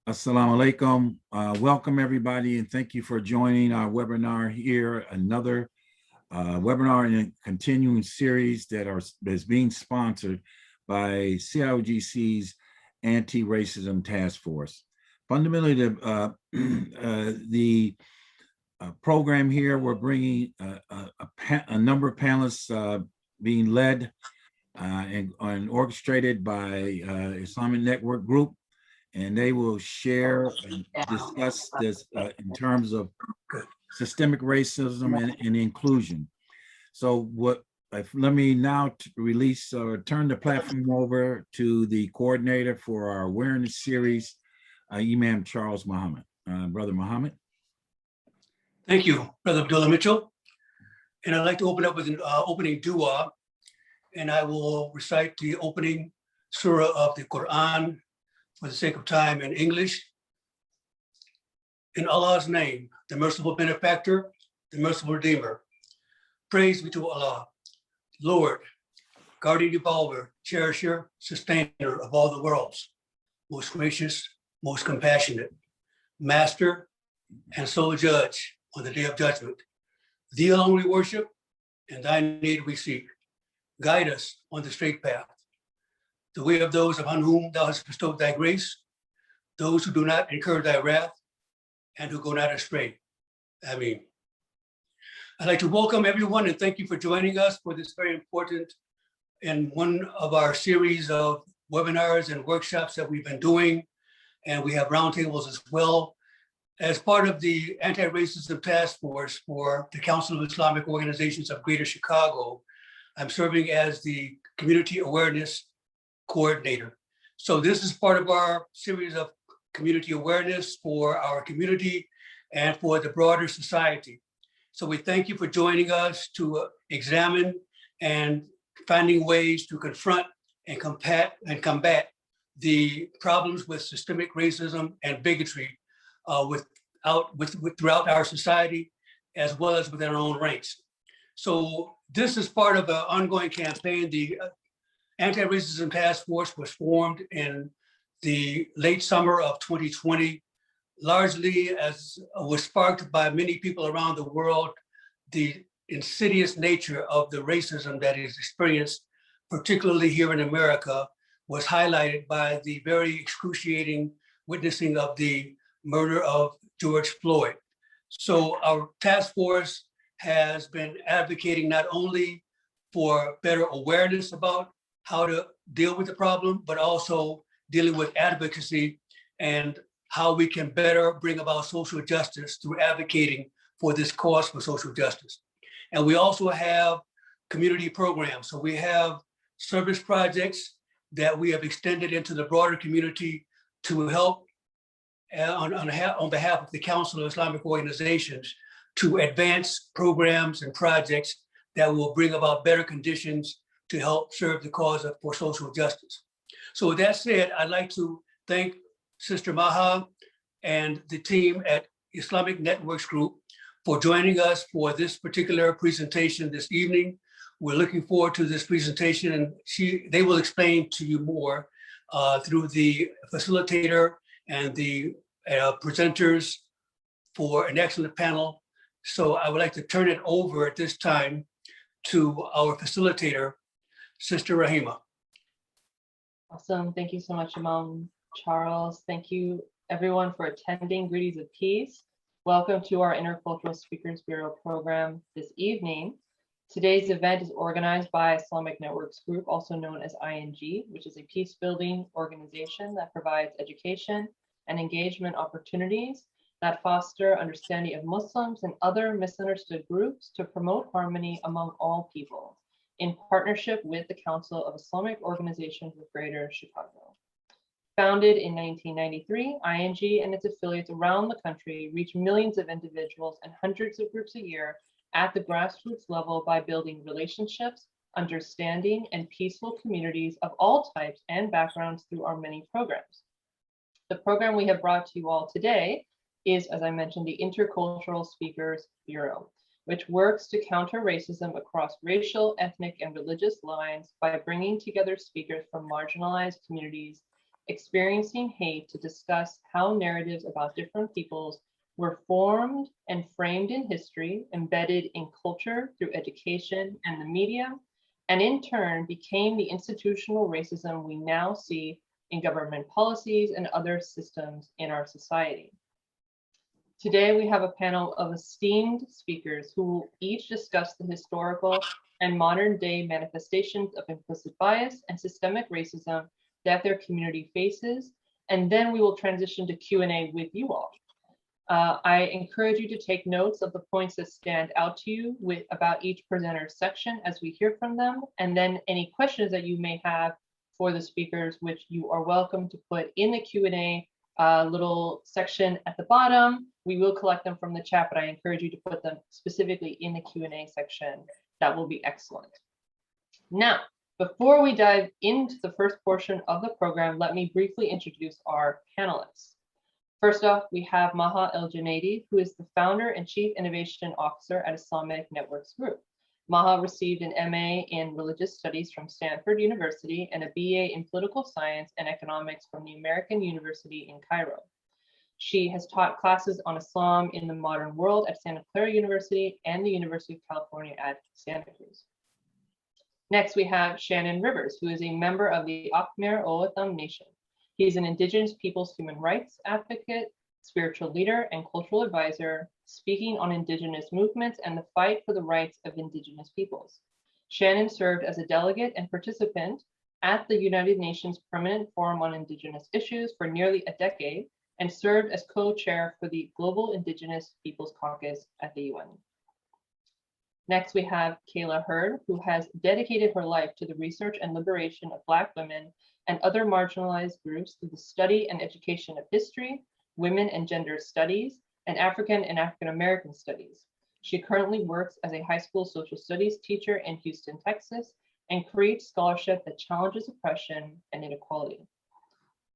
Assalamu alaikum. Welcome everybody, and thank you for joining our webinar here. Another webinar in a continuing series that is being sponsored by CIOGC's Anti-Racism Task Force. Fundamentally, the program here, we're bringing a number of panelists being led and orchestrated by Islamic Network Group, and they will share and discuss this in terms of systemic racism and inclusion. So let me now turn the platform over to the coordinator for our awareness series, Imam Charles Muhammad. Brother Muhammad. Thank you, Brother Abdullah Mitchell. And I'd like to open up with an opening dua, and I will recite the opening surah of the Quran for the sake of time in English. In Allah's name, the merciful benefactor, the merciful redeemer. Praise be to Allah, Lord, guardian evolver, cherisher, sustainer of all the worlds, most gracious, most compassionate, master and sole judge on the day of judgment. Thee alone we worship, and thy aid we seek. Guide us on the straight path, the way of those upon whom thou hast bestowed thy grace, those who do not incur thy wrath, and who go not astray. Ameen. I'd like to welcome everyone and thank you for joining us for this very important and one of our series of webinars and workshops that we've been doing. And we have roundtables as well. As part of the Anti-Racism Task Force for the Council of Islamic Organizations of Greater Chicago, I'm serving as the Community Awareness Coordinator. So this is part of our series of community awareness for our community and for the broader society. So we thank you for joining us to examine and finding ways to confront and combat the problems with systemic racism and bigotry throughout our society, as well as within our own ranks. So this is part of an ongoing campaign. The Anti-Racism Task Force was formed in the late summer of 2020, largely as was sparked by many people around the world. The insidious nature of the racism that is experienced, particularly here in America, was highlighted by the very excruciating witnessing of the murder of George Floyd. So our task force has been advocating not only for better awareness about how to deal with the problem, but also dealing with advocacy and how we can better bring about social justice through advocating for this cause for social justice. And we also have community programs. So we have service projects that we have extended into the broader community to help on behalf of the Council of Islamic Organizations to advance programs and projects that will bring about better conditions to help serve the cause for social justice. So with that said, I'd like to thank Sister Maha and the team at Islamic Networks Group for joining us for this particular presentation this evening. We're looking forward to this presentation, and they will explain to you more through the facilitator and the presenters for an excellent panel. So I would like to turn it over at this time to our facilitator, Sister Rahima. Awesome. Thank you so much, Imam Charles. Thank you, everyone, for attending. Greetings of peace. Welcome to our Intercultural Speakers Bureau program this evening. Today's event is organized by Islamic Networks Group, also known as ING, which is a peace-building organization that provides education and engagement opportunities that foster understanding of Muslims and other misunderstood groups to promote harmony among all people, in partnership with the Council of Islamic Organizations of Greater Chicago. Founded in 1993, ING and its affiliates around the country reach millions of individuals and hundreds of groups a year at the grassroots level by building relationships, understanding, and peaceful communities of all types and backgrounds through our many programs. The program we have brought to you all today is, as I mentioned, the Intercultural Speakers Bureau, which works to counter racism across racial, ethnic, and religious lines by bringing together speakers from marginalized communities Experiencing Hate, to discuss how narratives about different peoples were formed and framed in history, embedded in culture through education and the media, and in turn became the institutional racism we now see in government policies and other systems in our society. Today, we have a panel of esteemed speakers who will each discuss the historical and modern day manifestations of implicit bias and systemic racism that their community faces, and then we will transition to Q&A with you all. I encourage you to take notes of the points that stand out to you about each presenter's section as we hear from them, and then any questions that you may have for the speakers, which you are welcome to put in the Q&A little section at the bottom. We will collect them from the chat, but I encourage you to put them specifically in the Q&A section. That will be excellent. Now, before we dive into the first portion of the program, let me briefly introduce our panelists. First off, we have Maha El-Junaidi, who is the founder and chief innovation officer at Islamic Networks Group. Maha received an MA in religious studies from Stanford University and a BA in political science and economics from the American University in Cairo. She has taught classes on Islam in the modern world at Santa Clara University and the University of California at Santa Cruz. Next, we have Shannon Rivers, who is a member of the Akhmer Oatham Nation. He is an Indigenous Peoples human rights advocate, spiritual leader, and cultural advisor, speaking on Indigenous movements and the fight for the rights of Indigenous peoples. Shannon served as a delegate and participant at the United Nations Permanent Forum on Indigenous Issues for nearly a decade, and served as co-chair for the Global Indigenous Peoples Caucus at the UN. Next, we have Kayla Hurd, who has dedicated her life to the research and liberation of Black women and other marginalized groups through the study and education of history, women and gender studies, and African American studies. She currently works as a high school social studies teacher in Houston, Texas, and creates scholarship that challenges oppression and inequality.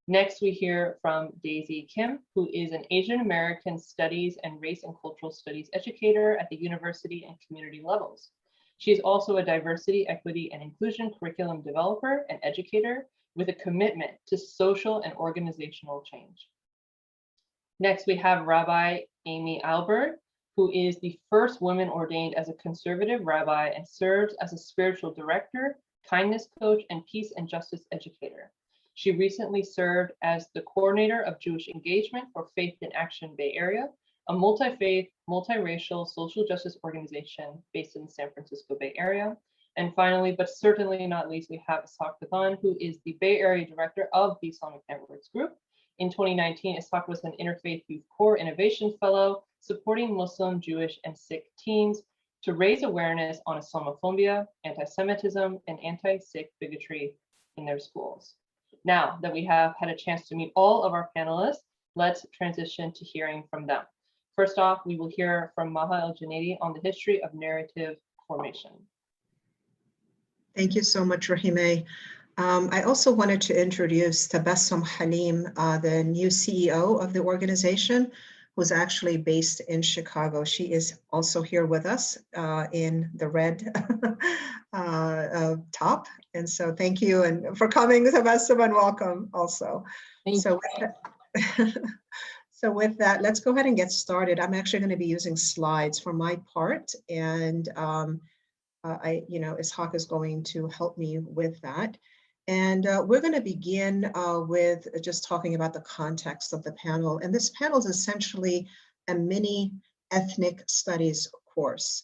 Next, we hear from Daisy Kim, who is an Asian American Studies and Race and Cultural Studies educator at the university and community levels. She is also a diversity, equity, and inclusion curriculum developer and educator with a commitment to social and organizational change. Next, we have Rabbi Amy Albert, who is the first woman ordained as a conservative rabbi and serves as a spiritual director, kindness coach, and peace and justice educator. She recently served as the coordinator of Jewish engagement for Faith in Action Bay Area, a multi-faith, multiracial social justice organization based in the San Francisco Bay Area. And finally, but certainly not least, we have Ishaq Pathan, who is the Bay Area director of the Islamic Networks Group. In 2019, Ishaq was an Interfaith Youth Core Innovation Fellow, supporting Muslim, Jewish, and Sikh teens to raise awareness on Islamophobia, anti-Semitism, and anti-Sikh bigotry in their schools. Now that we have had a chance to meet all of our panelists, let's transition to hearing from them. First off, we will hear from Maha El-Junaidi on the history of narrative formation. Thank you so much, Rahime. I also wanted to introduce Tabassum Halim, the new CEO of the organization, who's actually based in Chicago. She is also here with us in the red top. And so thank you and for coming, Tabassum, and welcome also. So with that, let's go ahead and get started. I'm actually going to be using slides for my part, and Ishaq is going to help me with that. And we're going to begin with just talking about the context of the panel. And this panel is essentially a mini ethnic studies course.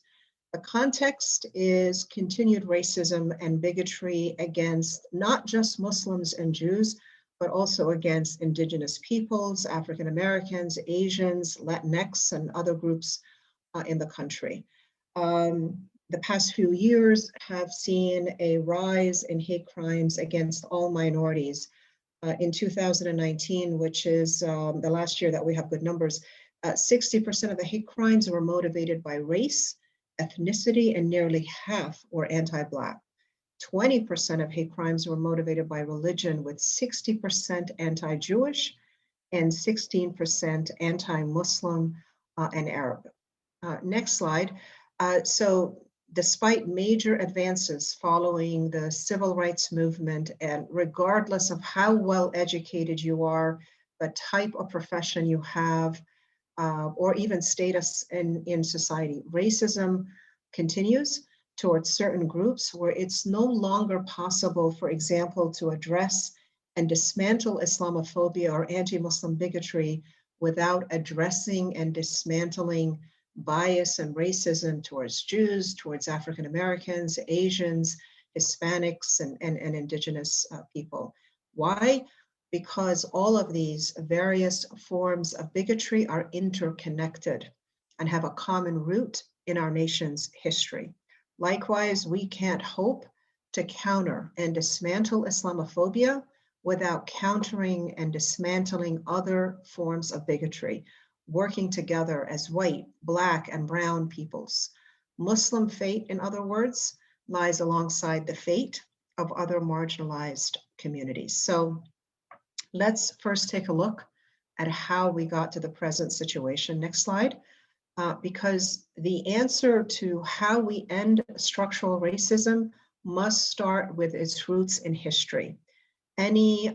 The context is continued racism and bigotry against not just Muslims and Jews, but also against Indigenous peoples, African Americans, Asians, Latinx, and other groups in the country. The past few years have seen a rise in hate crimes against all minorities. In 2019, which is the last year that we have good numbers, 60% of the hate crimes were motivated by race, ethnicity, and nearly half were anti-Black. 20% of hate crimes were motivated by religion, with 60% anti-Jewish and 16% anti-Muslim and Arab. Next slide. So despite major advances following the civil rights movement, and regardless of how well educated you are, the type of profession you have, or even status in society, racism continues towards certain groups where it's no longer possible, for example, to address and dismantle Islamophobia or anti-Muslim bigotry without addressing and dismantling bias and racism towards Jews, towards African Americans, Asians, Hispanics, and Indigenous people. Why? Because all of these various forms of bigotry are interconnected and have a common root in our nation's history. Likewise, we can't hope to counter and dismantle Islamophobia without countering and dismantling other forms of bigotry, working together as white, Black, and brown peoples. Muslim fate, in other words, lies alongside the fate of other marginalized communities. So let's first take a look at how we got to the present situation. Next slide. Because the answer to how we end structural racism must start with its roots in history. Any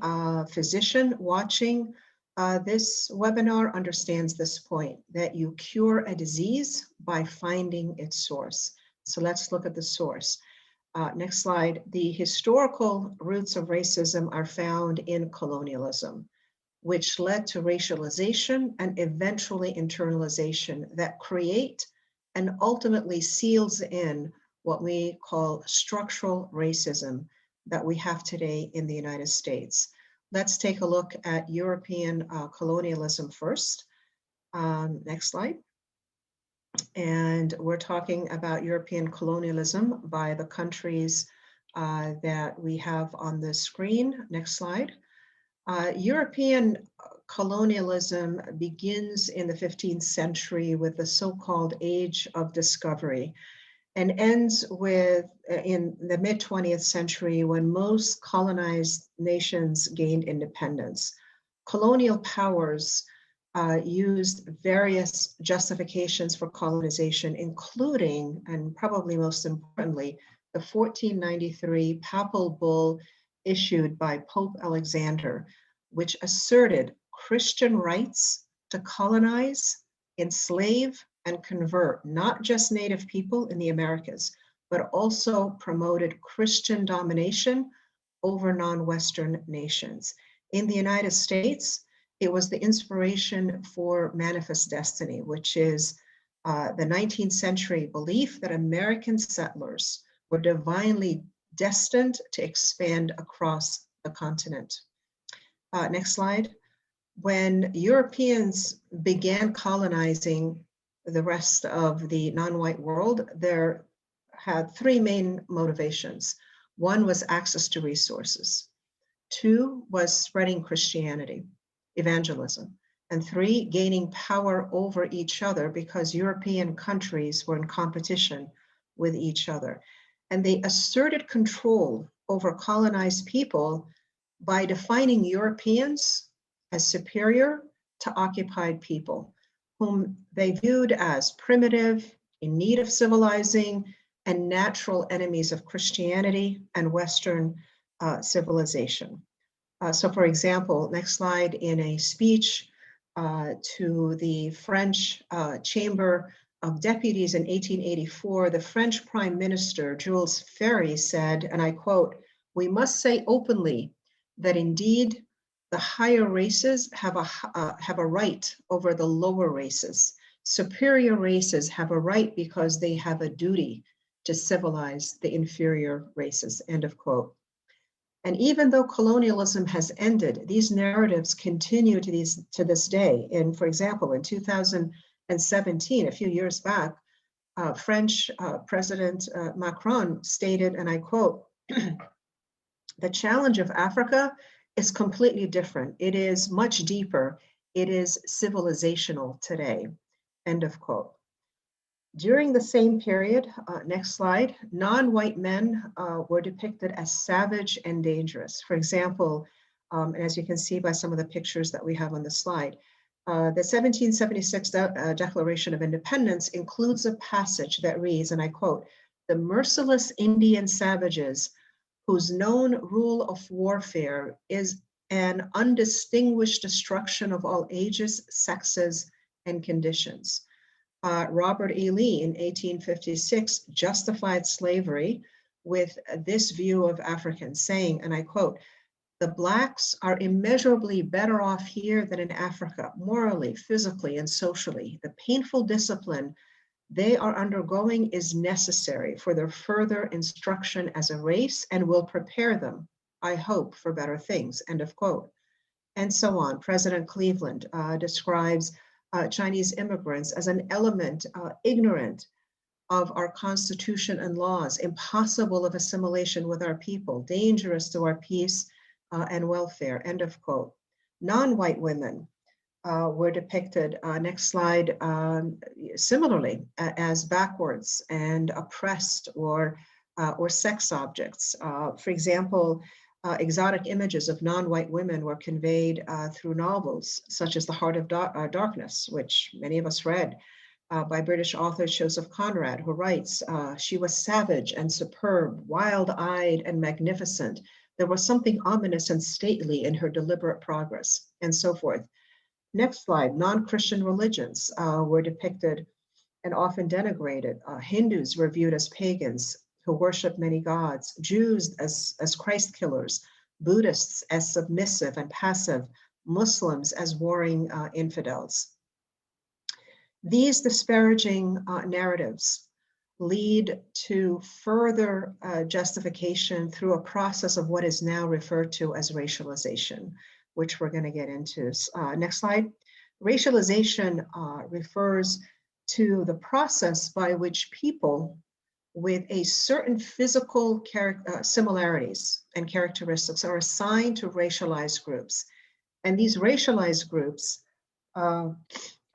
physician watching this webinar understands this point, that you cure a disease by finding its source. So let's look at the source. Next slide. The historical roots of racism are found in colonialism, which led to racialization and eventually internalization that create and ultimately seals in what we call structural racism that we have today in the United States. Let's take a look at European colonialism first. Next slide. And we're talking about European colonialism by the countries that we have on the screen. Next slide. European colonialism begins in the 15th century with the so-called Age of Discovery and ends with in the mid-20th century when most colonized nations gained independence. Colonial powers used various justifications for colonization, including, and probably most importantly, the 1493 papal bull issued by Pope Alexander, which asserted Christian rights to colonize, enslave, and convert not just Native people in the Americas, but also promoted Christian domination over non-Western nations. In the United States, it was the inspiration for Manifest Destiny, which is the 19th century belief that American settlers were divinely destined to expand across the continent. Next slide. When Europeans began colonizing the rest of the non-white world, there had three main motivations. One was access to resources. Two was spreading Christianity, evangelism. And three, gaining power over each other because European countries were in competition with each other. And they asserted control over colonized people by defining Europeans as superior to occupied people, whom they viewed as primitive, in need of civilizing, and natural enemies of Christianity and Western civilization. So for example, next slide, in a speech to the French Chamber of Deputies in 1884, the French Prime Minister, Jules Ferry, said, and I quote, "We must say openly that indeed the higher races have a right over the lower races. Superior races have a right because they have a duty to civilize the inferior races," end of quote. And even though colonialism has ended, these narratives continue to this day. And for example, in 2017, a few years back, French President Macron stated, and I quote, "The challenge of Africa is completely different. It is much deeper. It is civilizational today," end of quote. During the same period, next slide, non-white men were depicted as savage and dangerous. For example, as you can see by some of the pictures that we have on the slide, the 1776 Declaration of Independence includes a passage that reads, and I quote, the merciless Indian savages whose known rule of warfare is an undistinguished destruction of all ages, sexes, and conditions. Robert E. Lee in 1856 justified slavery with this view of Africans, saying, and I quote, "The Blacks are immeasurably better off here than in Africa, morally, physically, and socially. The painful discipline they are undergoing is necessary for their further instruction as a race and will prepare them, I hope, for better things," end of quote. And so on. President Cleveland describes Chinese immigrants as an element ignorant of our Constitution and laws, impossible of assimilation with our people, dangerous to our peace and welfare, end of quote. Non-white women were depicted, next slide, similarly as backwards and oppressed or sex objects. For example, exotic images of non-white women were conveyed through novels such as The Heart of Darkness, which many of us read, by British author Joseph Conrad, who writes, "She was savage and superb, wild-eyed and magnificent. There was something ominous and stately in her deliberate progress," and so forth. Next slide, non-Christian religions were depicted and often denigrated. Hindus were viewed as pagans who worship many gods, Jews as Christ killers, Buddhists as submissive and passive, Muslims as warring infidels. These disparaging narratives lead to further justification through a process of what is now referred to as racialization, which we're going to get into. Next slide. Racialization refers to the process by which people with a certain physical similarities and characteristics are assigned to racialized groups. And these racialized groups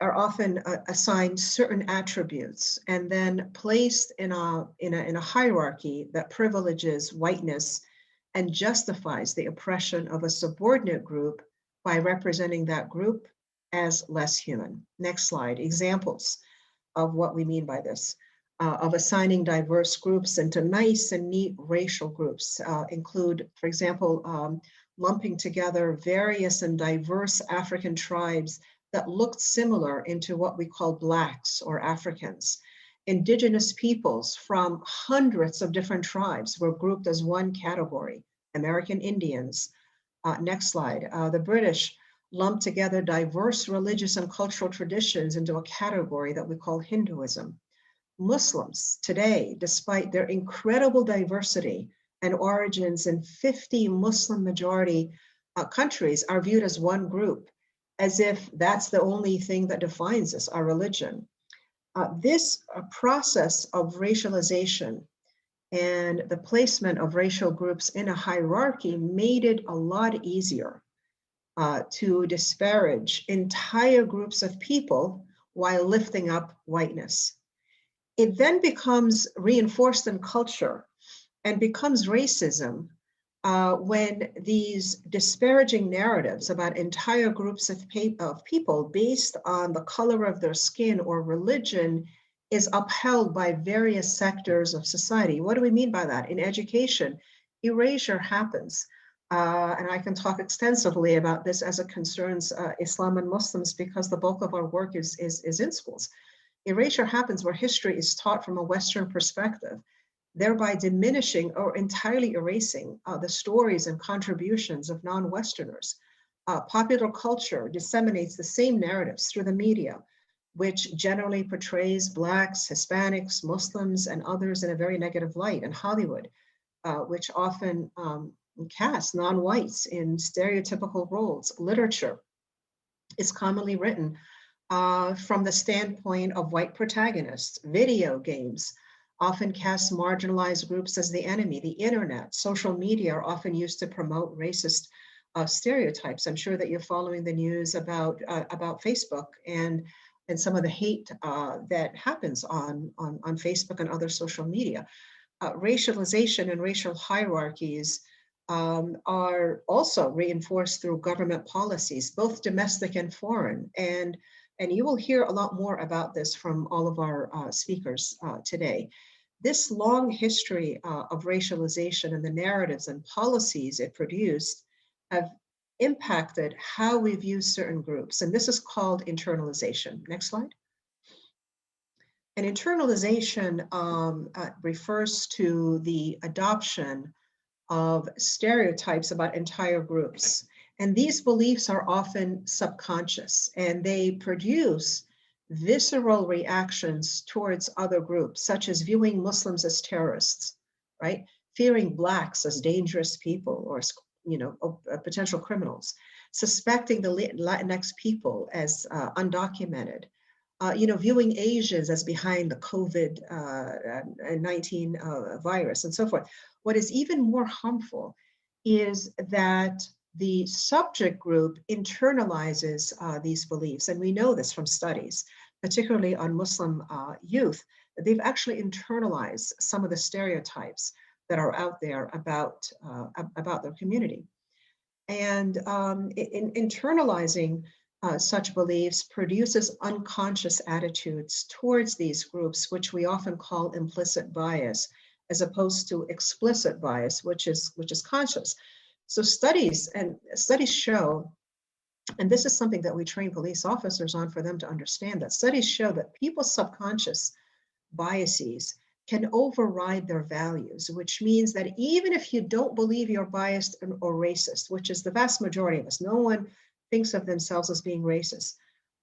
are often assigned certain attributes and then placed in a hierarchy that privileges whiteness and justifies the oppression of a subordinate group by representing that group as less human. Next slide. Examples of what we mean by this, of assigning diverse groups into nice and neat racial groups include, for example, lumping together various and diverse African tribes that looked similar into what we call Blacks or Africans. Indigenous peoples from hundreds of different tribes were grouped as one category, American Indians. Next slide. The British lumped together diverse religious and cultural traditions into a category that we call Hinduism. Muslims today, despite their incredible diversity and origins in 50 Muslim majority countries, are viewed as one group, as if that's the only thing that defines us, our religion. This process of racialization and the placement of racial groups in a hierarchy made it a lot easier to disparage entire groups of people while lifting up whiteness. It then becomes reinforced in culture and becomes racism when these disparaging narratives about entire groups of people based on the color of their skin or religion is upheld by various sectors of society. What do we mean by that? In education, erasure happens. And I can talk extensively about this as it concerns Islam and Muslims because the bulk of our work is in schools. Erasure happens where history is taught from a Western perspective, thereby diminishing or entirely erasing the stories and contributions of non-Westerners. Popular culture disseminates the same narratives through the media, which generally portrays Blacks, Hispanics, Muslims, and others in a very negative light, and Hollywood, which often casts non-whites in stereotypical roles. Literature is commonly written from the standpoint of white protagonists. Video games often cast marginalized groups as the enemy. The internet, social media are often used to promote racist stereotypes. I'm sure that you're following the news about Facebook and some of the hate that happens on Facebook and other social media. Racialization and racial hierarchies are also reinforced through government policies, both domestic and foreign. And you will hear a lot more about this from all of our speakers today. This long history of racialization and the narratives and policies it produced have impacted how we view certain groups. And this is called internalization. Next slide. And internalization refers to the adoption of stereotypes about entire groups. And these beliefs are often subconscious, and they produce visceral reactions towards other groups, such as viewing Muslims as terrorists, right? Fearing Blacks as dangerous people or, potential criminals, suspecting the Latinx people as undocumented, viewing Asians as behind the COVID-19 virus and so forth. What is even more harmful is that the subject group internalizes these beliefs. And we know this from studies, particularly on Muslim youth, that they've actually internalized some of the stereotypes that are out there about their community. And internalizing such beliefs produces unconscious attitudes towards these groups, which we often call implicit bias, as opposed to explicit bias, which is conscious. So studies show, and this is something that we train police officers on for them to understand, that studies show that people's subconscious biases can override their values, which means that even if you don't believe you're biased or racist, which is the vast majority of us, no one thinks of themselves as being racist,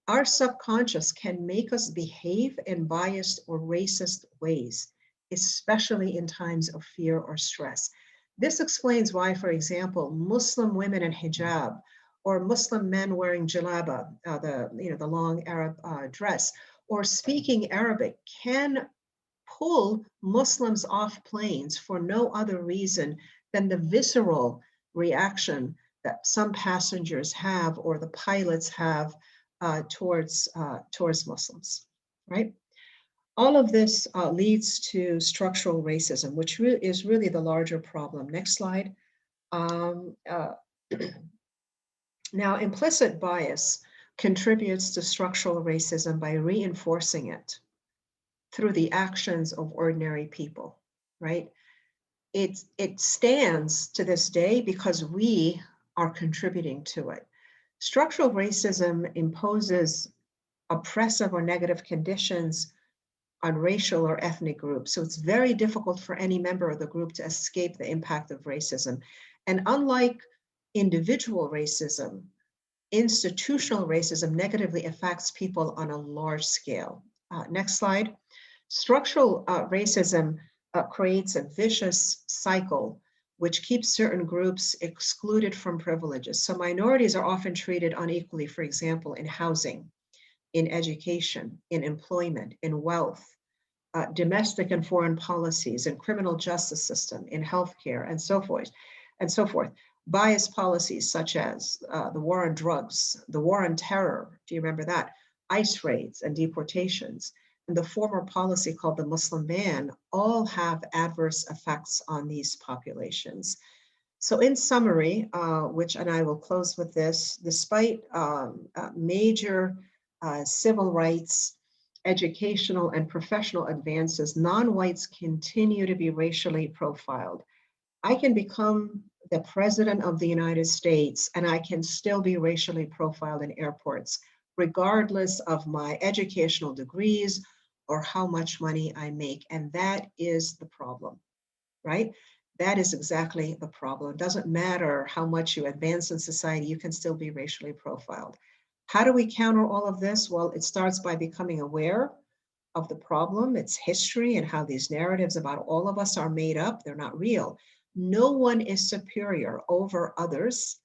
our subconscious can make us behave in biased or racist ways, especially in times of fear or stress. This explains why, for example, Muslim women in hijab or Muslim men wearing jalaba, the long Arab dress, or speaking Arabic can pull Muslims off planes for no other reason than the visceral reaction that some passengers have or the pilots have towards Muslims, right? All of this leads to structural racism, which is really the larger problem. Next slide. Now, implicit bias contributes to structural racism by reinforcing it through the actions of ordinary people, right? It stands to this day because we are contributing to it. Structural racism imposes oppressive or negative conditions on racial or ethnic groups. So it's very difficult for any member of the group to escape the impact of racism. And unlike individual racism, institutional racism negatively affects people on a large scale. Next slide. Structural racism creates a vicious cycle which keeps certain groups excluded from privileges. So minorities are often treated unequally, for example, in housing, in education, in employment, in wealth, domestic and foreign policies, in criminal justice system, in healthcare, and so forth, and so forth. Bias policies such as the war on drugs, the war on terror, do you remember that? ICE raids and deportations, and the former policy called the Muslim ban all have adverse effects on these populations. So in summary, and I will close with this, despite major civil rights, educational and professional advances, non-whites continue to be racially profiled. I can become the president of the United States and I can still be racially profiled in airports, regardless of my educational degrees or how much money I make. And that is the problem, right? That is exactly the problem. It doesn't matter how much you advance in society, you can still be racially profiled. How do we counter all of this? Well, it starts by becoming aware of the problem, its history, and how these narratives about all of us are made up. They're not real. No one is superior over others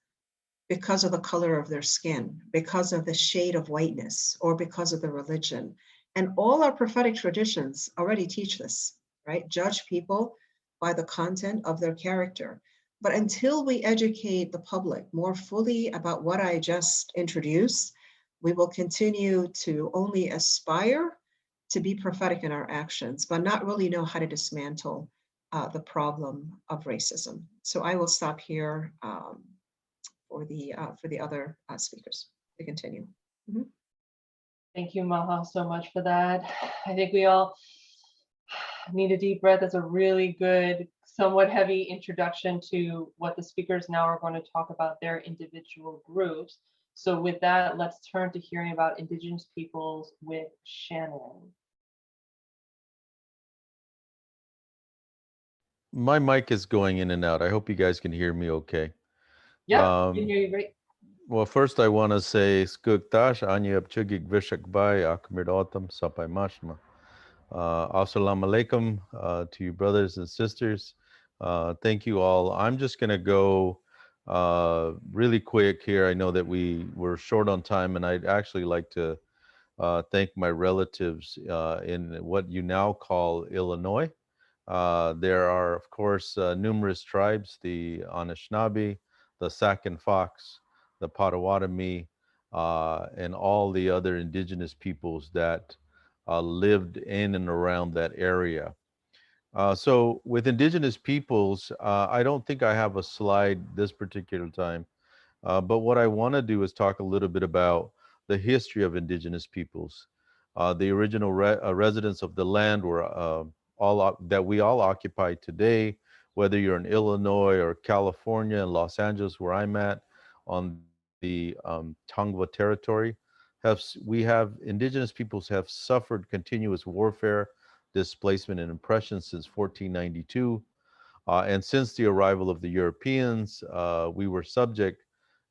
because of the color of their skin, because of the shade of whiteness, or because of the religion. And all our prophetic traditions already teach this, right? Judge people by the content of their character. But until we educate the public more fully about what I just introduced, we will continue to only aspire to be prophetic in our actions, but not really know how to dismantle the problem of racism. So I will stop here for the other speakers to continue. Thank you, Maha, so much for that. I think we all need a deep breath. That's a really good, somewhat heavy introduction to what the speakers now are going to talk about their individual groups. So with that, let's turn to hearing about Indigenous peoples with Shannon. My mic is going in and out. I hope you guys can hear me okay. Yeah, I can hear you great. Well, first I want to say skugtash anya chugig vishak bai akmir autumn sapai mashma. Assalamu alaikum to you brothers and sisters. Thank you all. I'm just going to go really quick here. I know that we were short on time, and I'd actually like to thank my relatives in what you now call Illinois. There are, of course, numerous tribes, the Anishinaabe, the Sac and Fox, the Potawatomi, and all the other indigenous peoples that lived in and around that area. So with indigenous peoples, I don't think I have a slide this particular time, but what I want to do is talk a little bit about the history of indigenous peoples. The original residents of the land were that we all occupy today, whether you're in Illinois or California and Los Angeles, where I'm at, on the Tongva territory. We have indigenous peoples have suffered continuous warfare, displacement, and oppression since 1492. And since the arrival of the Europeans, we were subject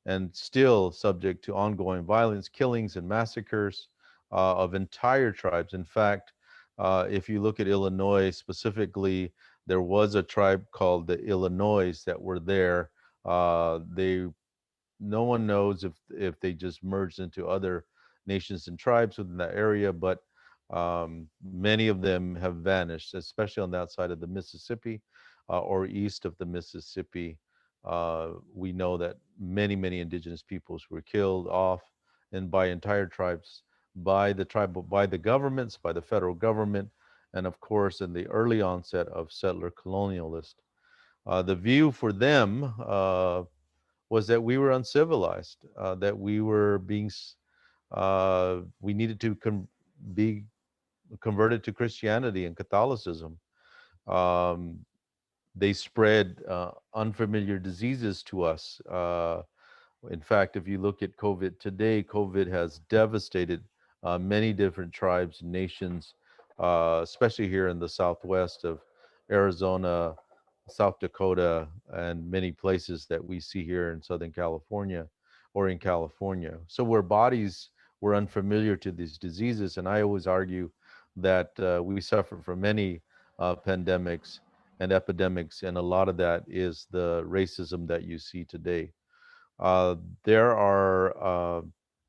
and still subject to ongoing violence, killings, and massacres of entire tribes. In fact, if you look at Illinois specifically, there was a tribe called the Illinois that were there. They No one knows if they just merged into other nations and tribes within that area, but many of them have vanished, especially on that side of the Mississippi or east of the Mississippi. We know that many indigenous peoples were killed off and by entire tribes, by the governments, by the federal government, and of course in the early onset of settler colonialist. The view for them was that we were uncivilized, that we were we needed to be converted to Christianity and Catholicism. Um, they spread unfamiliar diseases to us. In fact, if you look at COVID today, COVID has devastated many different tribes and nations, especially here in the southwest of Arizona, South Dakota, and many places that we see here in Southern California or in California. So, where bodies were unfamiliar to these diseases, and I always argue that we suffer from many pandemics and epidemics, and a lot of that is the racism that you see today. Uh, there are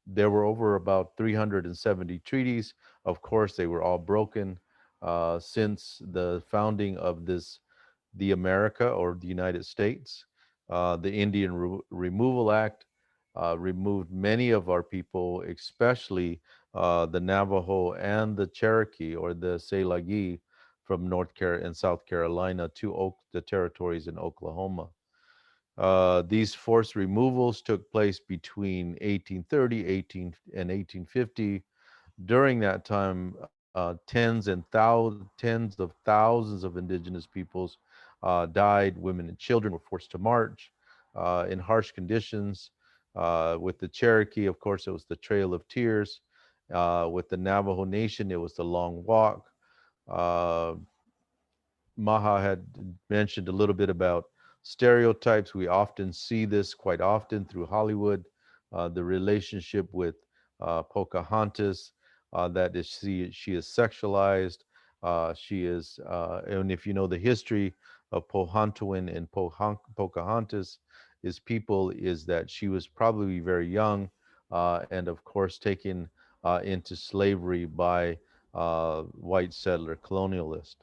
there were over about 370 treaties. Of course, they were all broken since the founding of the America or the United States. The Indian Removal Act removed many of our people, especially the Navajo and the Cherokee or the Selagi from North Carolina and South Carolina to the territories in Oklahoma. These forced removals took place between 1830, and 1850. During that time, tens of thousands of indigenous peoples died. Women and children were forced to march in harsh conditions. With the Cherokee, of course, it was the Trail of Tears. With the Navajo Nation, it was the Long Walk. Uh, Maha had mentioned a little bit about stereotypes. We often see this quite often through Hollywood, the relationship with Pocahontas, that is she is sexualized. And if you know the history of Pohontuan and Pocahontas, is people is that she was probably very young, and of course taken into slavery by white settler colonialists.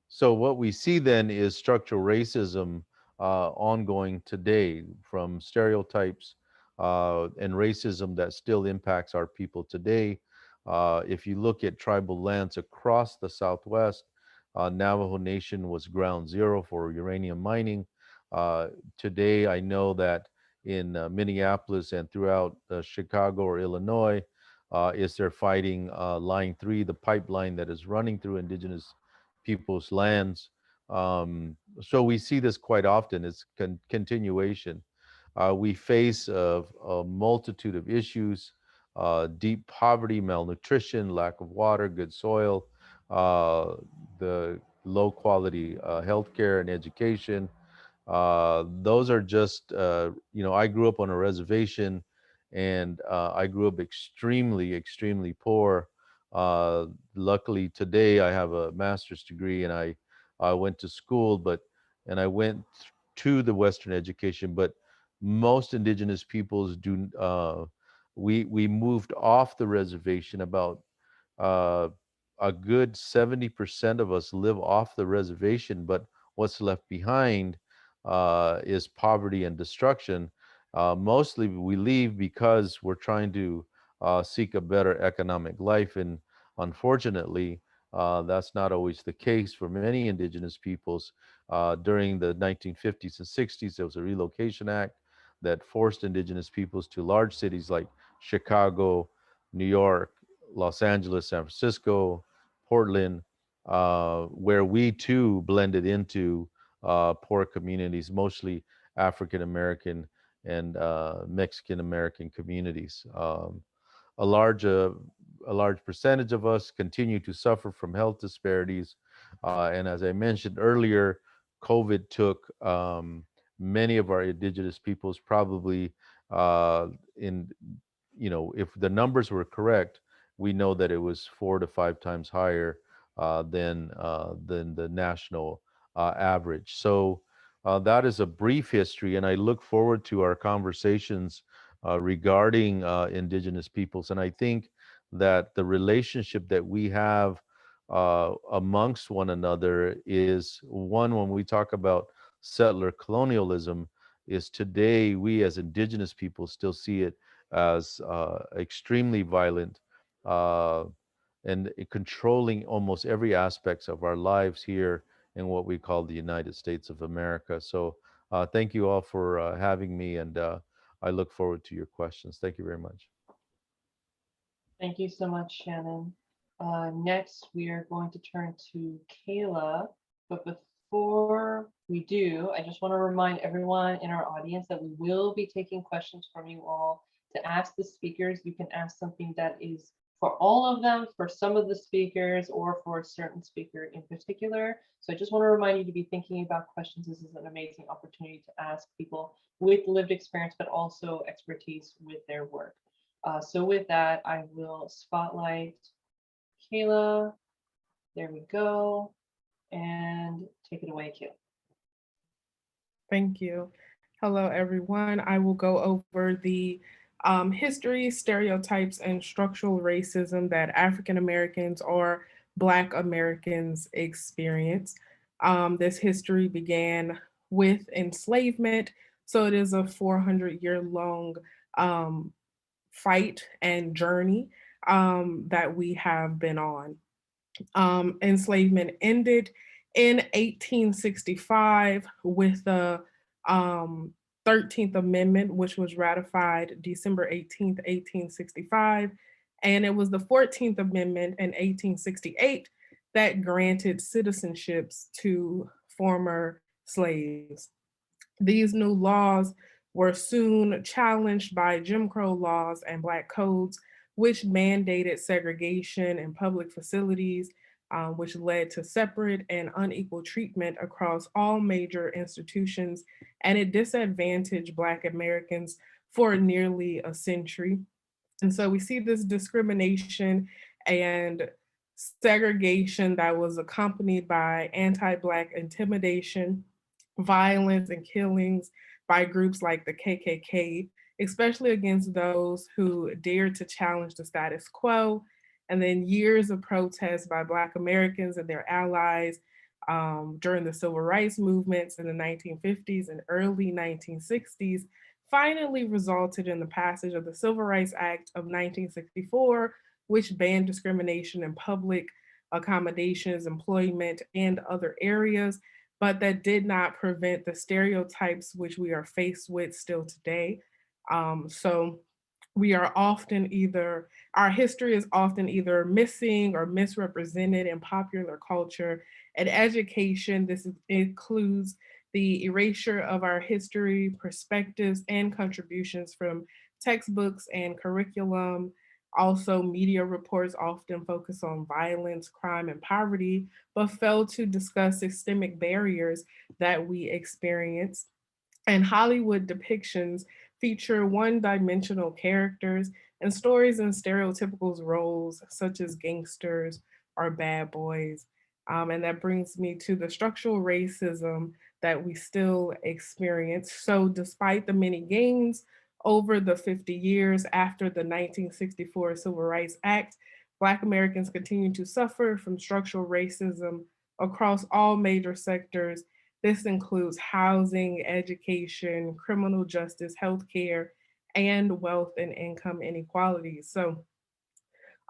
So what we see then is structural racism ongoing today, from stereotypes and racism that still impacts our people today. If you look at tribal lands across the Southwest, Navajo Nation was ground zero for uranium mining. Today, I know that in Minneapolis and throughout Chicago or Illinois, is they're fighting Line 3, the pipeline that is running through indigenous people's lands. So we see this quite often. It's continuation. We face a multitude of issues: deep poverty, malnutrition, lack of water, good soil, the low quality healthcare and education. Those are just, I grew up on a reservation, and I grew up extremely, extremely poor. Uh, Luckily, today I have a master's degree, and I went to school, and I went to the Western education, but most indigenous peoples do. We moved off the reservation. About uh, a good 70% of us live off the reservation, but what's left behind is poverty and destruction. Mostly we leave because we're trying to seek a better economic life. And unfortunately, that's not always the case for many indigenous peoples. During the 1950s and 60s, there was a Relocation Act that forced indigenous peoples to large cities like Chicago, New York, Los Angeles, San Francisco, Portland, where we too blended into poor communities, mostly African American and Mexican American communities. A large uh, a large percentage of us continue to suffer from health disparities, and as I mentioned earlier, COVID took many of our indigenous peoples probably in if the numbers were correct, we know that it was 4 to 5 times higher than the national average. So that is a brief history, and I look forward to our conversations regarding indigenous peoples. And I think that the relationship that we have amongst one another is one. When we talk about settler colonialism, is today we as indigenous people still see it as extremely violent, uh, and controlling almost every aspects of our lives here in what we call the United States of America. So thank you all for having me, and I look forward to your questions. Thank you very much. Thank you so much, Shannon. Next, we are going to turn to Kayla. But before we do, I just want to remind everyone in our audience that we will be taking questions from you all. To ask the speakers, you can ask something that is for all of them, for some of the speakers, or for a certain speaker in particular. So I just want to remind you to be thinking about questions. This is an amazing opportunity to ask people with lived experience, but also expertise with their work. So with that, I will spotlight Kayla. There we go. And take it away, Kayla. Thank you. Hello, everyone. I will go over the history, stereotypes, and structural racism that African Americans or Black Americans experience. This history began with enslavement, so it is a 400-year-long fight and journey that we have been on. Enslavement ended in 1865 with the 13th Amendment, which was ratified December 18th, 1865. And it was the 14th Amendment in 1868 that granted citizenships to former slaves. These new laws were soon challenged by Jim Crow laws and Black codes, which mandated segregation in public facilities, which led to separate and unequal treatment across all major institutions, and it disadvantaged Black Americans for nearly a century. And so we see this discrimination and segregation that was accompanied by anti-Black intimidation, violence, and killings by groups like the KKK, especially against those who dared to challenge the status quo. And then years of protests by Black Americans and their allies during the civil rights movements in the 1950s and early 1960s finally resulted in the passage of the Civil Rights Act of 1964, which banned discrimination in public accommodations, employment, and other areas, but that did not prevent the stereotypes which we are faced with still today. So we are often either Our history is often either missing or misrepresented in popular culture. And education, this includes the erasure of our history, perspectives, and contributions from textbooks and curriculum. Also, media reports often focus on violence, crime, and poverty, but fail to discuss systemic barriers that we experience. And Hollywood depictions feature one-dimensional characters and stories in stereotypical roles, such as gangsters or bad boys. And that brings me to the structural racism that we still experience. So, despite the many gains over the 50 years after the 1964 Civil Rights Act, Black Americans continue to suffer from structural racism across all major sectors. This includes housing, education, criminal justice, healthcare, and wealth and income inequalities. So,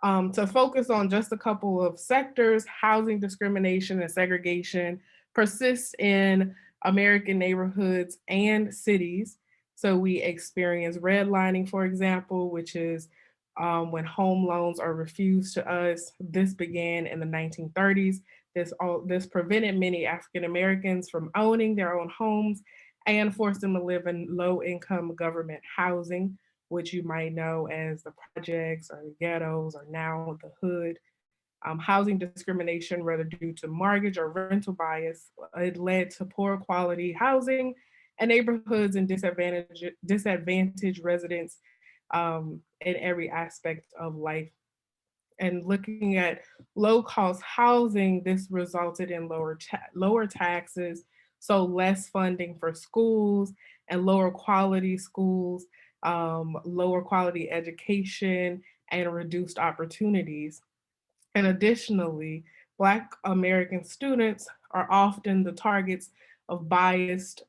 to focus on just a couple of sectors, housing discrimination and segregation persists in American neighborhoods and cities. So we experience redlining, for example, which is when home loans are refused to us. This began in the 1930s. This prevented many African Americans from owning their own homes and forced them to live in low-income government housing, which you might know as the projects or the ghettos or now the hood. Housing discrimination, whether due to mortgage or rental bias, it led to poor quality housing and neighborhoods and disadvantaged residents in every aspect of life. And looking at low cost housing, this resulted in lower taxes, so less funding for schools and lower quality schools, lower quality education, and reduced opportunities. And additionally, Black American students are often the targets of biased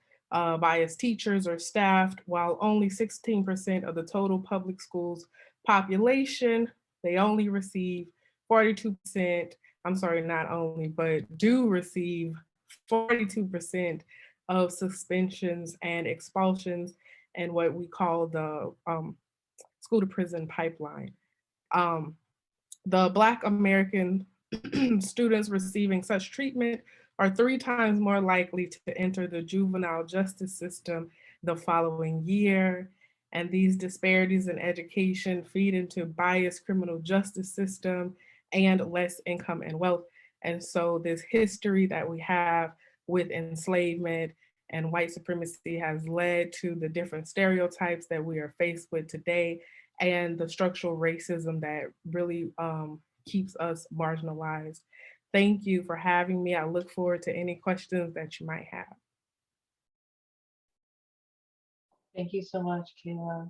teachers or staff, while only 16% of the total public schools population, they only receive 42%, I'm sorry, not only, but do receive 42% of suspensions and expulsions and what we call the school to prison pipeline. Um, the Black American students receiving such treatment are 3 times more likely to enter the juvenile justice system the following year. And these disparities in education feed into biased criminal justice system and less income and wealth. And so this history that we have with enslavement and white supremacy has led to the different stereotypes that we are faced with today and the structural racism that really keeps us marginalized. Thank you for having me. I look forward to any questions that you might have. Thank you so much, Kayla.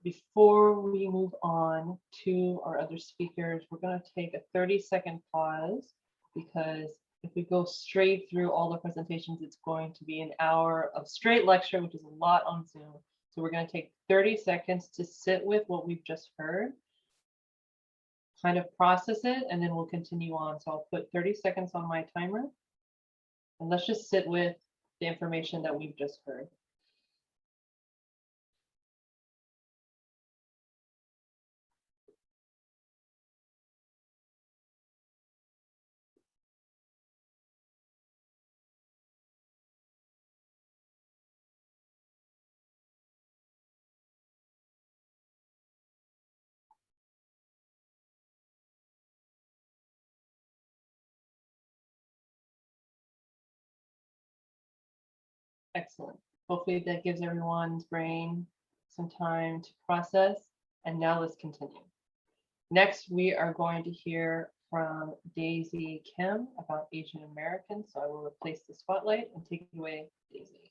Before we move on to our other speakers, we're going to take a 30-second pause because if we go straight through all the presentations, it's going to be an hour of straight lecture, which is a lot on Zoom. So we're going to take 30 seconds to sit with what we've just heard, kind of process it, and then we'll continue on. So I'll put 30 seconds on my timer, and let's just sit with the information that we've just heard. Excellent. Hopefully that gives everyone's brain some time to process. And now let's continue. Next, we are going to hear from Daisy Kim about Asian Americans. So I will replace the spotlight and take it away, Daisy.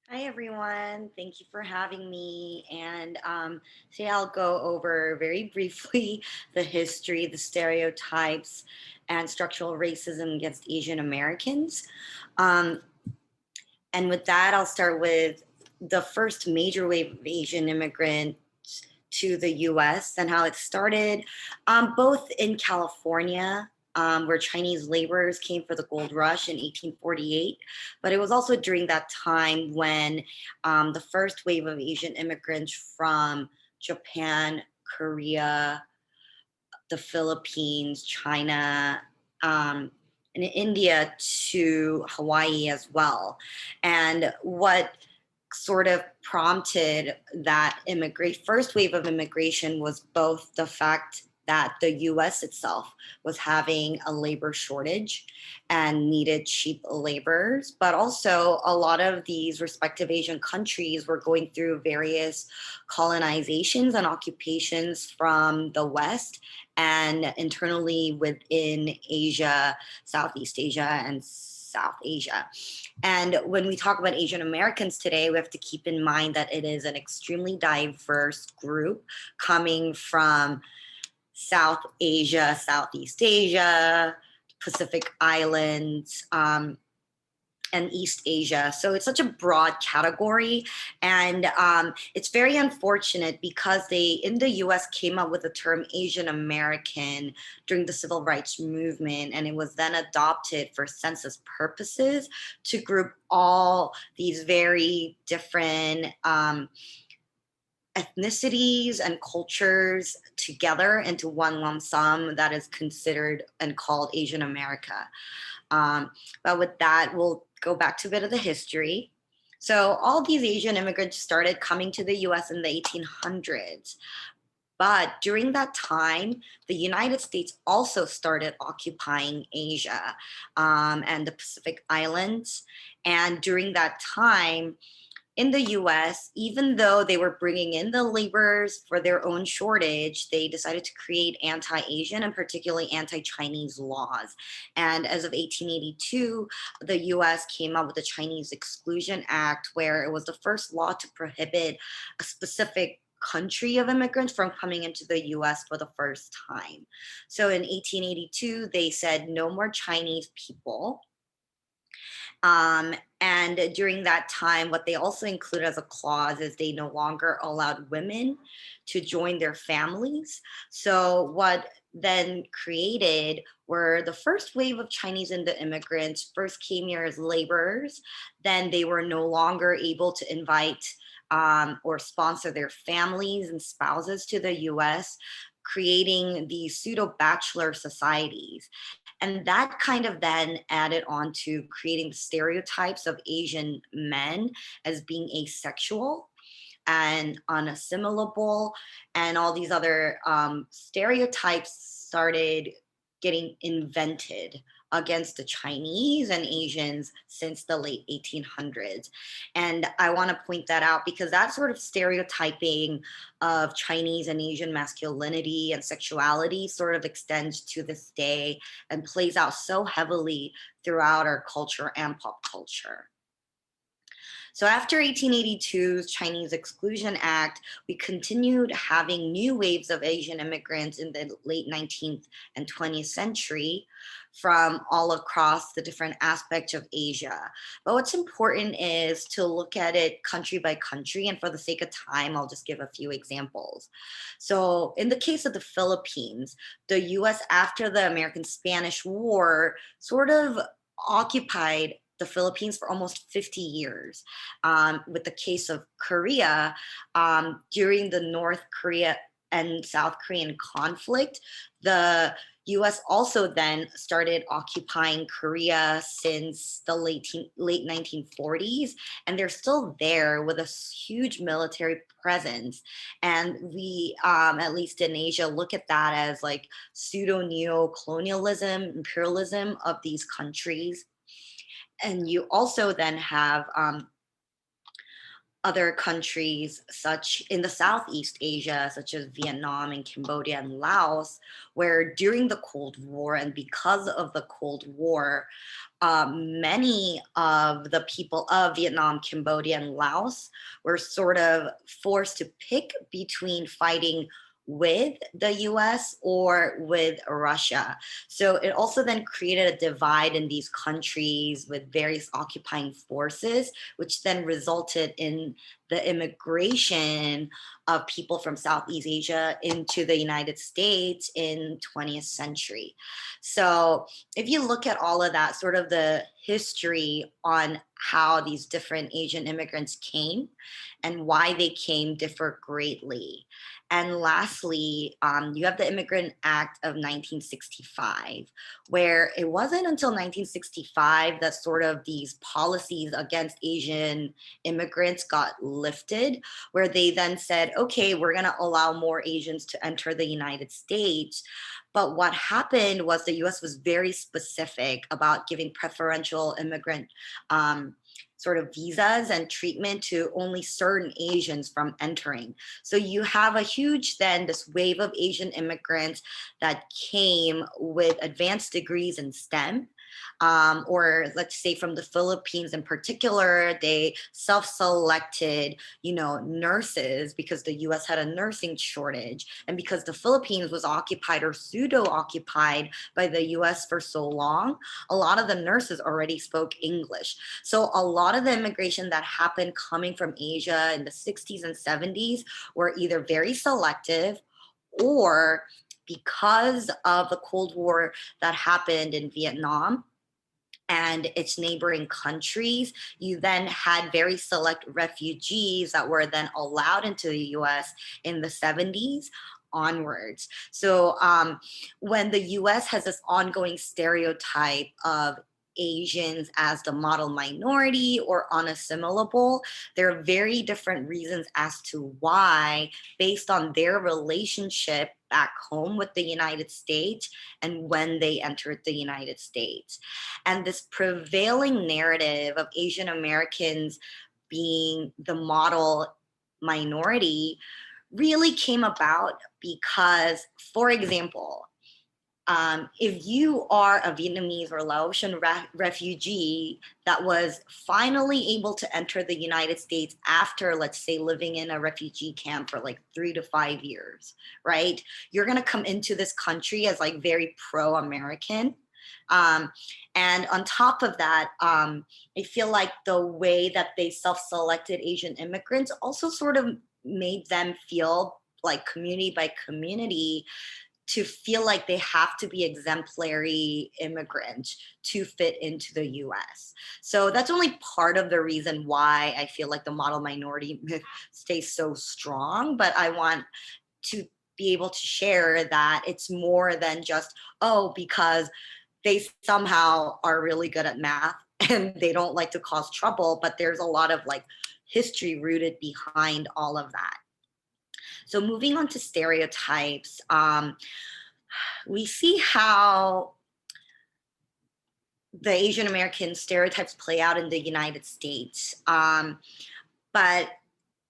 Hi, everyone. Thank you for having me. And today I'll go over very briefly the history, the stereotypes, and structural racism against Asian Americans. And with that, I'll start with the first major wave of Asian immigrants to the US and how it started both in California where Chinese laborers came for the gold rush in 1848. But it was also during that time when the first wave of Asian immigrants from Japan, Korea, the Philippines, China, and India to Hawaii as well. And what sort of prompted that first wave of immigration was both the fact that the US itself was having a labor shortage and needed cheap laborers, but also a lot of these respective Asian countries were going through various colonizations and occupations from the West and internally within Asia, Southeast Asia, and South Asia. And when we talk about Asian Americans today, we have to keep in mind that it is an extremely diverse group coming from South Asia, Southeast Asia, Pacific Islands, and East Asia. So it's such a broad category. And it's very unfortunate because they, in the US, came up with the term Asian American during the Civil Rights Movement. And it was then adopted for census purposes to group all these very different ethnicities and cultures together into one lump sum that is considered and called Asian America. But with that, we'll go back to a bit of the history. So all these Asian immigrants started coming to the US in the 1800s. But during that time, the United States also started occupying Asia and the Pacific Islands. And during that time, in the US, even though they were bringing in the laborers for their own shortage, they decided to create anti-Asian and particularly anti-Chinese laws. And as of 1882, the US came up with the Chinese Exclusion Act, where it was the first law to prohibit a specific country of immigrants from coming into the US for the first time. So in 1882, they said no more Chinese people. And during that time, what they also included as a clause is they no longer allowed women to join their families. So what then created were the first wave of Chinese immigrants first came here as laborers. Then they were no longer able to invite or sponsor their families and spouses to the US, creating these pseudo bachelor societies. And that kind of then added on to creating stereotypes of Asian men as being asexual and unassimilable, and all these other stereotypes started getting invented against the Chinese and Asians since the late 1800s. And I want to point that out because that sort of stereotyping of Chinese and Asian masculinity and sexuality sort of extends to this day and plays out so heavily throughout our culture and pop culture. So after 1882's Chinese Exclusion Act, we continued having new waves of Asian immigrants in the late 19th and 20th century from all across the different aspects of Asia. But what's important is to look at it country by country. And for the sake of time, I'll just give a few examples. So in the case of the Philippines, the US after the American-Spanish War sort of occupied the Philippines for almost 50 years. With the case of Korea, during the North Korea and South Korean conflict, the US also then started occupying Korea since the late 1940s, and they're still there with a huge military presence. And we, at least in Asia, look at that as like pseudo neo-colonialism, imperialism of these countries. And you also then have other countries such in the Southeast Asia, such as Vietnam and Cambodia and Laos, where during the Cold War and because of the Cold War, many of the people of Vietnam, Cambodia, and Laos were sort of forced to pick between fighting with the US or with Russia. So it also then created a divide in these countries with various occupying forces, which then resulted in the immigration of people from Southeast Asia into the United States in 20th century. So if you look at all of that, sort of the history on how these different Asian immigrants came and why they came differ greatly. And lastly, you have the Immigrant Act of 1965, where it wasn't until 1965 that sort of these policies against Asian immigrants got lifted, where they then said, okay, we're going to allow more Asians to enter the United States. But what happened was the US was very specific about giving preferential immigrant sort of visas and treatment to only certain Asians from entering. So you have a huge then this wave of Asian immigrants that came with advanced degrees in STEM. Or let's say from the Philippines in particular, they self-selected, nurses because the US had a nursing shortage. And because the Philippines was occupied or pseudo-occupied by the US for so long, a lot of the nurses already spoke English. So a lot of the immigration that happened coming from Asia in the 60s and 70s were either very selective or because of the Cold War that happened in Vietnam and its neighboring countries, you then had very select refugees that were then allowed into the US in the 70s onwards. So when the US has this ongoing stereotype of Asians as the model minority or unassimilable, there are very different reasons as to why, based on their relationship back home with the United States and when they entered the United States. And this prevailing narrative of Asian Americans being the model minority really came about because, for example, if you are a Vietnamese or Laotian refugee that was finally able to enter the United States after, let's say, living in a refugee camp for like 3 to 5 years, right? You're going to come into this country as like very pro-American. And on top of that, I feel like the way that they self-selected Asian immigrants also sort of made them feel like community by community to feel like they have to be exemplary immigrants to fit into the US. So that's only part of the reason why I feel like the model minority myth stays so strong, but I want to be able to share that it's more than just, because they somehow are really good at math and they don't like to cause trouble, but there's a lot of like history rooted behind all of that. So moving on to stereotypes, we see how the Asian American stereotypes play out in the United States. But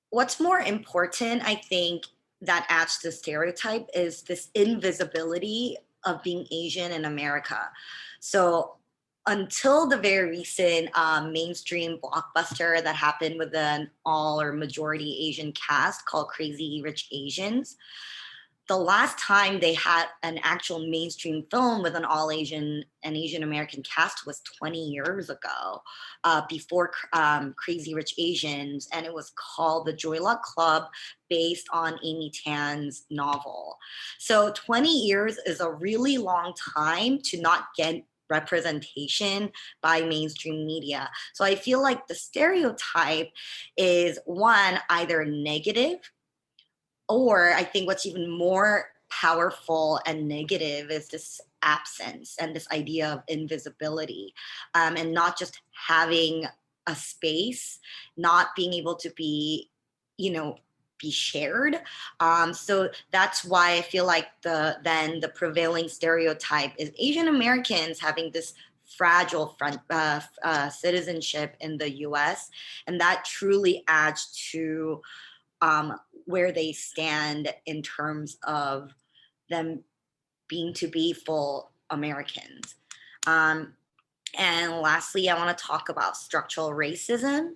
what's more important, I think, that adds to the stereotype is this invisibility of being Asian in America. So until the very recent mainstream blockbuster that happened with an all or majority Asian cast called Crazy Rich Asians, the last time they had an actual mainstream film with an all Asian and Asian American cast was 20 years ago, before Crazy Rich Asians, and it was called The Joy Luck Club, based on Amy Tan's novel. So 20 years is a really long time to not get representation by mainstream media. So I feel like the stereotype is one, either negative, or I think what's even more powerful and negative is this absence and this idea of invisibility, and not just having a space, not being able to be, be shared. So that's why I feel like the prevailing stereotype is Asian Americans having this fragile citizenship in the US, and that truly adds to where they stand in terms of them being to be full Americans. And lastly, I want to talk about structural racism.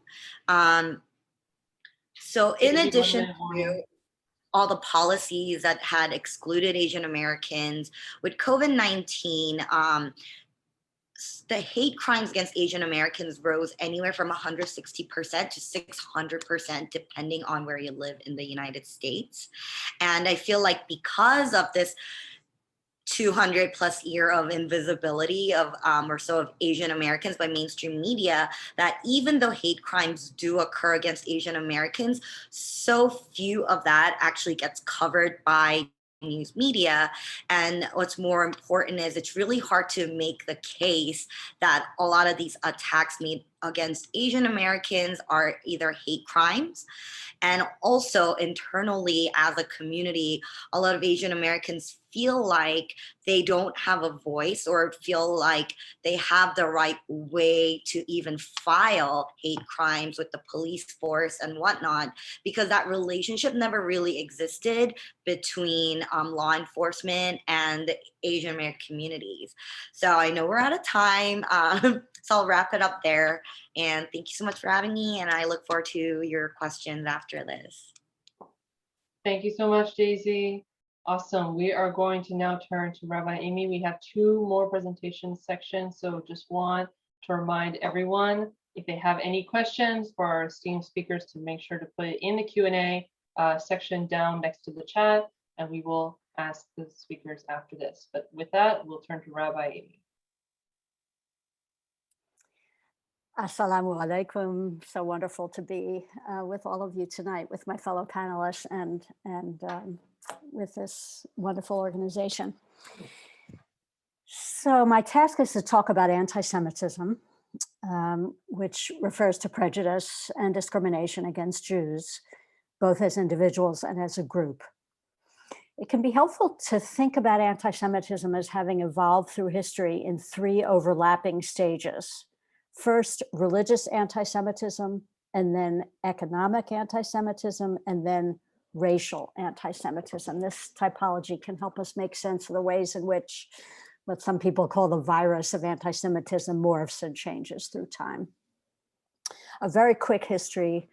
So in addition to all the policies that had excluded Asian Americans, with COVID-19, the hate crimes against Asian Americans rose anywhere from 160% to 600%, depending on where you live in the United States. And I feel like because of this 200 plus year of invisibility of or so of Asian Americans by mainstream media, that even though hate crimes do occur against Asian Americans, so few of that actually gets covered by news media. And what's more important is it's really hard to make the case that a lot of these attacks made against Asian Americans are either hate crimes. And also internally as a community, a lot of Asian Americans feel like they don't have a voice or feel like they have the right way to even file hate crimes with the police force and whatnot, because that relationship never really existed between law enforcement and the Asian American communities. So I know we're out of time, so I'll wrap it up there. And thank you so much for having me. And I look forward to your questions after this. Thank you so much, Daisy. Awesome. We are going to now turn to Rabbi Amy. We have 2 more presentation sections, so just want to remind everyone, if they have any questions for our esteemed speakers, to make sure to put it in the Q&A section down next to the chat, and we will ask the speakers after this. But with that, we'll turn to Rabbi Amy. Assalamu alaikum. So wonderful to be with all of you tonight, with my fellow panelists and with this wonderful organization. So my task is to talk about anti-Semitism, which refers to prejudice and discrimination against Jews, both as individuals and as a group. It can be helpful to think about anti-Semitism as having evolved through history in 3 overlapping stages. First, religious anti-Semitism, and then economic anti-Semitism, and then racial anti-Semitism. This typology can help us make sense of the ways in which what some people call the virus of anti-Semitism morphs and changes through time. A very quick history.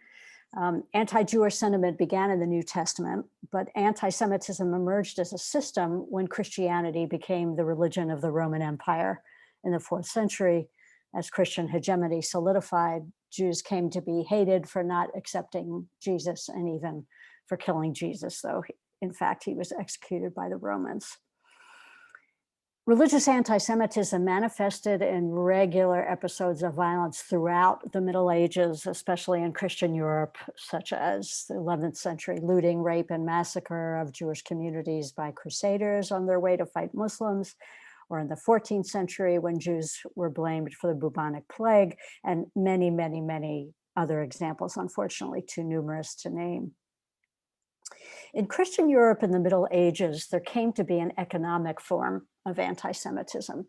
Anti-Jewish sentiment began in the New Testament, but anti-Semitism emerged as a system when Christianity became the religion of the Roman Empire in the 4th century. As Christian hegemony solidified, Jews came to be hated for not accepting Jesus and even for killing Jesus, though in fact he was executed by the Romans. Religious anti-Semitism manifested in regular episodes of violence throughout the Middle Ages, especially in Christian Europe, such as the 11th century looting, rape, and massacre of Jewish communities by crusaders on their way to fight Muslims, or in the 14th century when Jews were blamed for the bubonic plague, and many, many, many other examples, unfortunately too numerous to name. In Christian Europe in the Middle Ages, there came to be an economic form of anti-Semitism.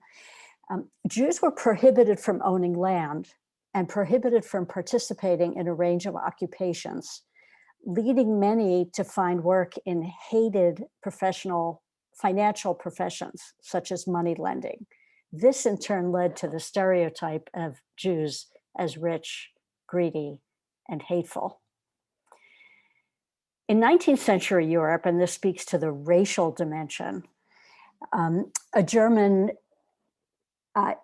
Jews were prohibited from owning land and prohibited from participating in a range of occupations, leading many to find work in hated financial professions, such as money lending. This in turn led to the stereotype of Jews as rich, greedy, and hateful. In 19th century Europe, and this speaks to the racial dimension, a German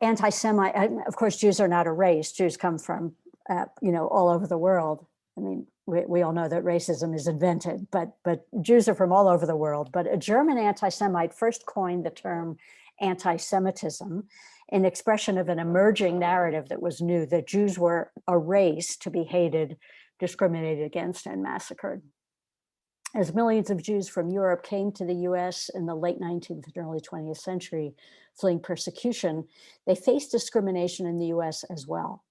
anti-Semite, of course, Jews are not a race. Jews come from, all over the world. I mean, we all know that racism is invented, but Jews are from all over the world. But a German anti-Semite first coined the term anti-Semitism, an expression of an emerging narrative that was new, that Jews were a race to be hated, discriminated against, and massacred. As millions of Jews from Europe came to the US in the late 19th and early 20th century, fleeing persecution, they faced discrimination in the US as well.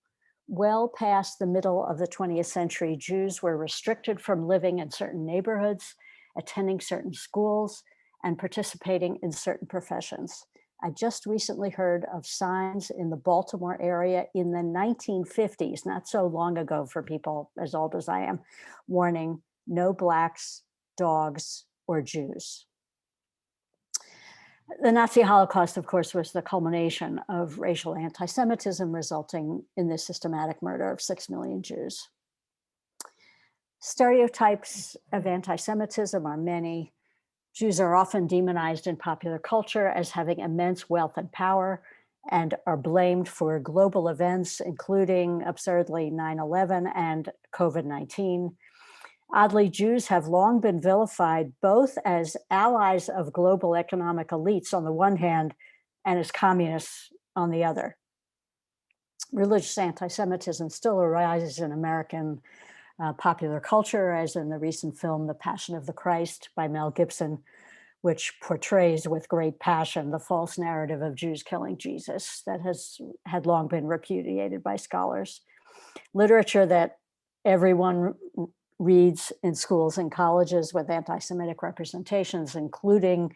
Well past the middle of the 20th century, Jews were restricted from living in certain neighborhoods, attending certain schools, and participating in certain professions. I just recently heard of signs in the Baltimore area in the 1950s, not so long ago for people as old as I am, warning no Blacks, dogs, or Jews. The Nazi Holocaust, of course, was the culmination of racial anti-Semitism, resulting in the systematic murder of 6 million Jews. Stereotypes of anti-Semitism are many. Jews are often demonized in popular culture as having immense wealth and power, and are blamed for global events, including absurdly 9/11 and COVID-19. Oddly, Jews have long been vilified both as allies of global economic elites on the one hand and as communists on the other. Religious anti-Semitism still arises in American popular culture, as in the recent film The Passion of the Christ by Mel Gibson, which portrays with great passion the false narrative of Jews killing Jesus that had long been repudiated by scholars. Literature that everyone reads in schools and colleges with anti-Semitic representations, including,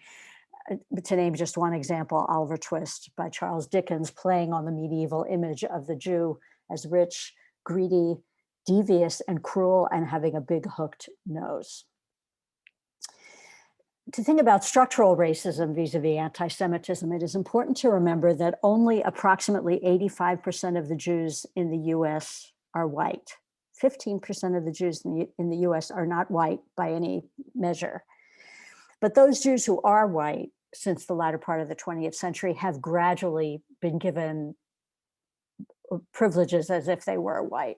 to name just one example, Oliver Twist by Charles Dickens, playing on the medieval image of the Jew as rich, greedy, devious, and cruel, and having a big hooked nose. To think about structural racism vis-a-vis anti-Semitism, it is important to remember that only approximately 85% of the Jews in the US are white. 15% of the Jews in the US are not white by any measure. But those Jews who are white since the latter part of the 20th century have gradually been given privileges as if they were white.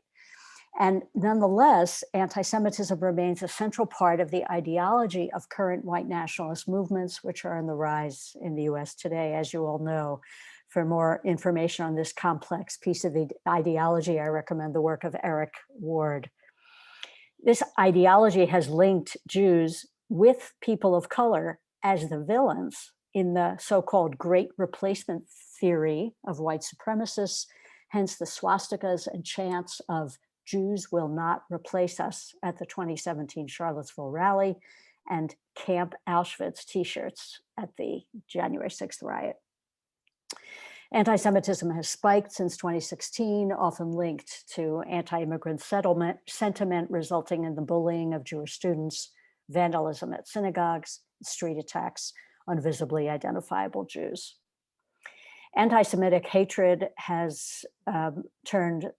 And nonetheless, anti-Semitism remains a central part of the ideology of current white nationalist movements, which are on the rise in the US today, as you all know. For more information on this complex piece of ideology, I recommend the work of Eric Ward. This ideology has linked Jews with people of color as the villains in the so-called Great Replacement theory of white supremacists, hence the swastikas and chants of Jews will not replace us at the 2017 Charlottesville rally, and Camp Auschwitz t-shirts at the January 6th riot. Anti-Semitism has spiked since 2016, often linked to anti-immigrant settlement sentiment, resulting in the bullying of Jewish students, vandalism at synagogues, street attacks on visibly identifiable Jews. Anti-Semitic hatred has returned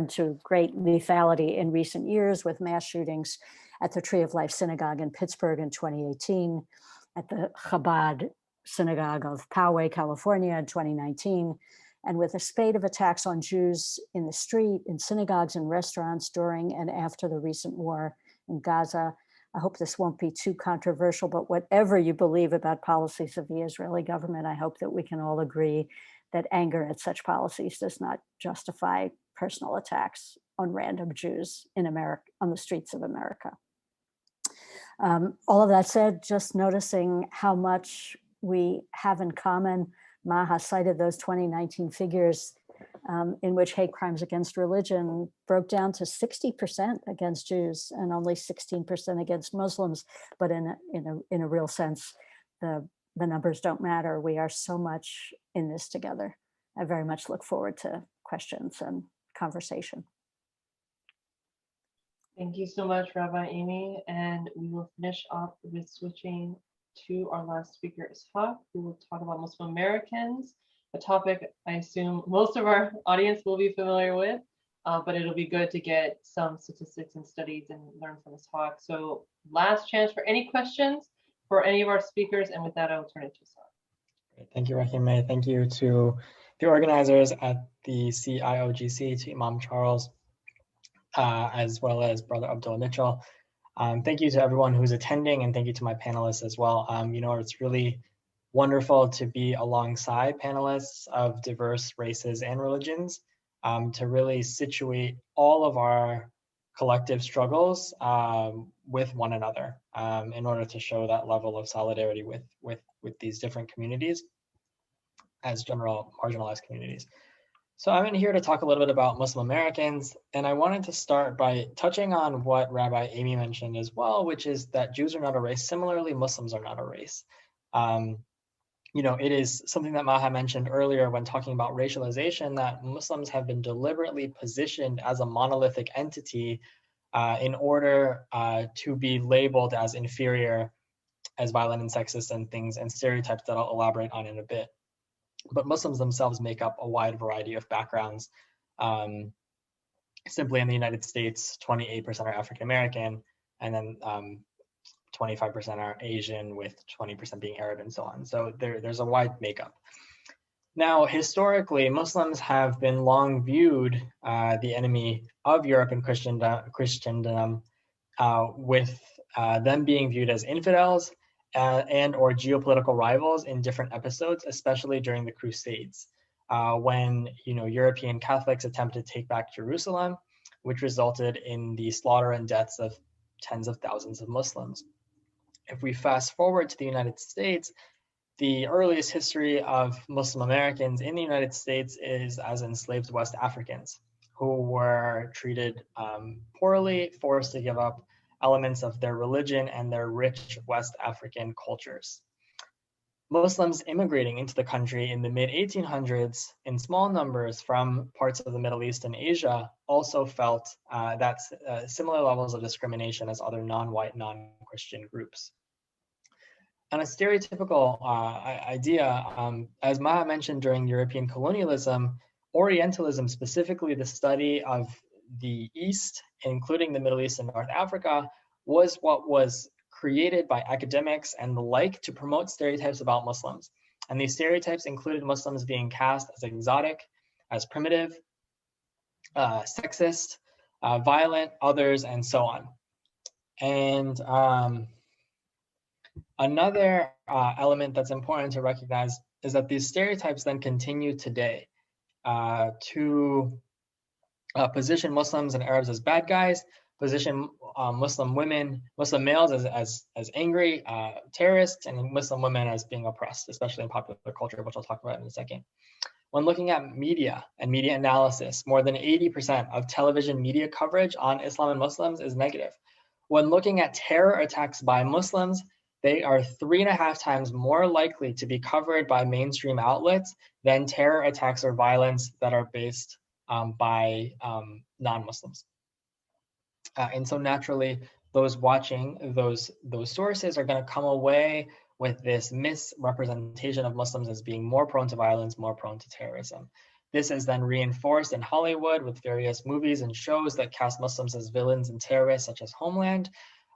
to great lethality in recent years, with mass shootings at the Tree of Life Synagogue in Pittsburgh in 2018, at the Chabad Synagogue of Poway, California in 2019, and with a spate of attacks on Jews in the street, in synagogues and restaurants during and after the recent war in Gaza. I hope this won't be too controversial, but whatever you believe about policies of the Israeli government, I hope that we can all agree that anger at such policies does not justify personal attacks on random Jews in America, on the streets of America. All of that said, just noticing how much we have in common. Maha cited those 2019 figures in which hate crimes against religion broke down to 60% against Jews and only 16% against Muslims. But in a real sense, the numbers don't matter. We are so much in this together. I very much look forward to questions and conversation. Thank you so much, Rabbi Amy. And we will finish off with switching to our last speaker, Ishaq, who will talk about Muslim Americans, a topic I assume most of our audience will be familiar with, but it'll be good to get some statistics and studies and learn from Ishaq. So last chance for any questions for any of our speakers. And with that, I'll turn it to Ishaq. Thank you, Rahime. Thank you to the organizers at the CIOGC, to Imam Charles, as well as Brother Abdul Mitchell. Thank you to everyone who's attending, and thank you to my panelists as well. It's really wonderful to be alongside panelists of diverse races and religions, to really situate all of our collective struggles with one another, in order to show that level of solidarity with these different communities as general marginalized communities. So I'm in here to talk a little bit about Muslim Americans, and I wanted to start by touching on what Rabbi Amy mentioned as well, which is that Jews are not a race. Similarly, Muslims are not a race. It is something that Maha mentioned earlier when talking about racialization, that Muslims have been deliberately positioned as a monolithic entity in order to be labeled as inferior, as violent and sexist and things and stereotypes that I'll elaborate on in a bit. But Muslims themselves make up a wide variety of backgrounds. Simply in the United States, 28% are African American, and then 25% are Asian, with 20% being Arab and so on. So there's a wide makeup. Now, historically, Muslims have been long viewed the enemy of Europe and Christendom, with them being viewed as infidels and or geopolitical rivals in different episodes, especially during the Crusades, when European Catholics attempted to take back Jerusalem, which resulted in the slaughter and deaths of tens of thousands of Muslims. If we fast forward to the United States, the earliest history of Muslim Americans in the United States is as enslaved West Africans who were treated poorly, forced to give up elements of their religion and their rich West African cultures. Muslims immigrating into the country in the mid-1800s in small numbers from parts of the Middle East and Asia also felt that similar levels of discrimination as other non-white, non-Christian groups. And a stereotypical idea, as Maha mentioned during European colonialism, Orientalism, specifically the study of the East, including the Middle East and North Africa, was what was created by academics and the like to promote stereotypes about Muslims. And these stereotypes included Muslims being cast as exotic, as primitive, sexist, violent, others, and so on. And another element that's important to recognize is that these stereotypes then continue today to position Muslims and Arabs as bad guys, position Muslim males as angry terrorists, and Muslim women as being oppressed, especially in popular culture, which I'll talk about in a second. When looking at media and media analysis, more than 80% of television media coverage on Islam and Muslims is negative. When looking at terror attacks by Muslims, they are 3.5 times more likely to be covered by mainstream outlets than terror attacks or violence that are based by non-Muslims. And so naturally, those watching those sources are going to come away with this misrepresentation of Muslims as being more prone to violence, more prone to terrorism. This is then reinforced in Hollywood with various movies and shows that cast Muslims as villains and terrorists, such as Homeland,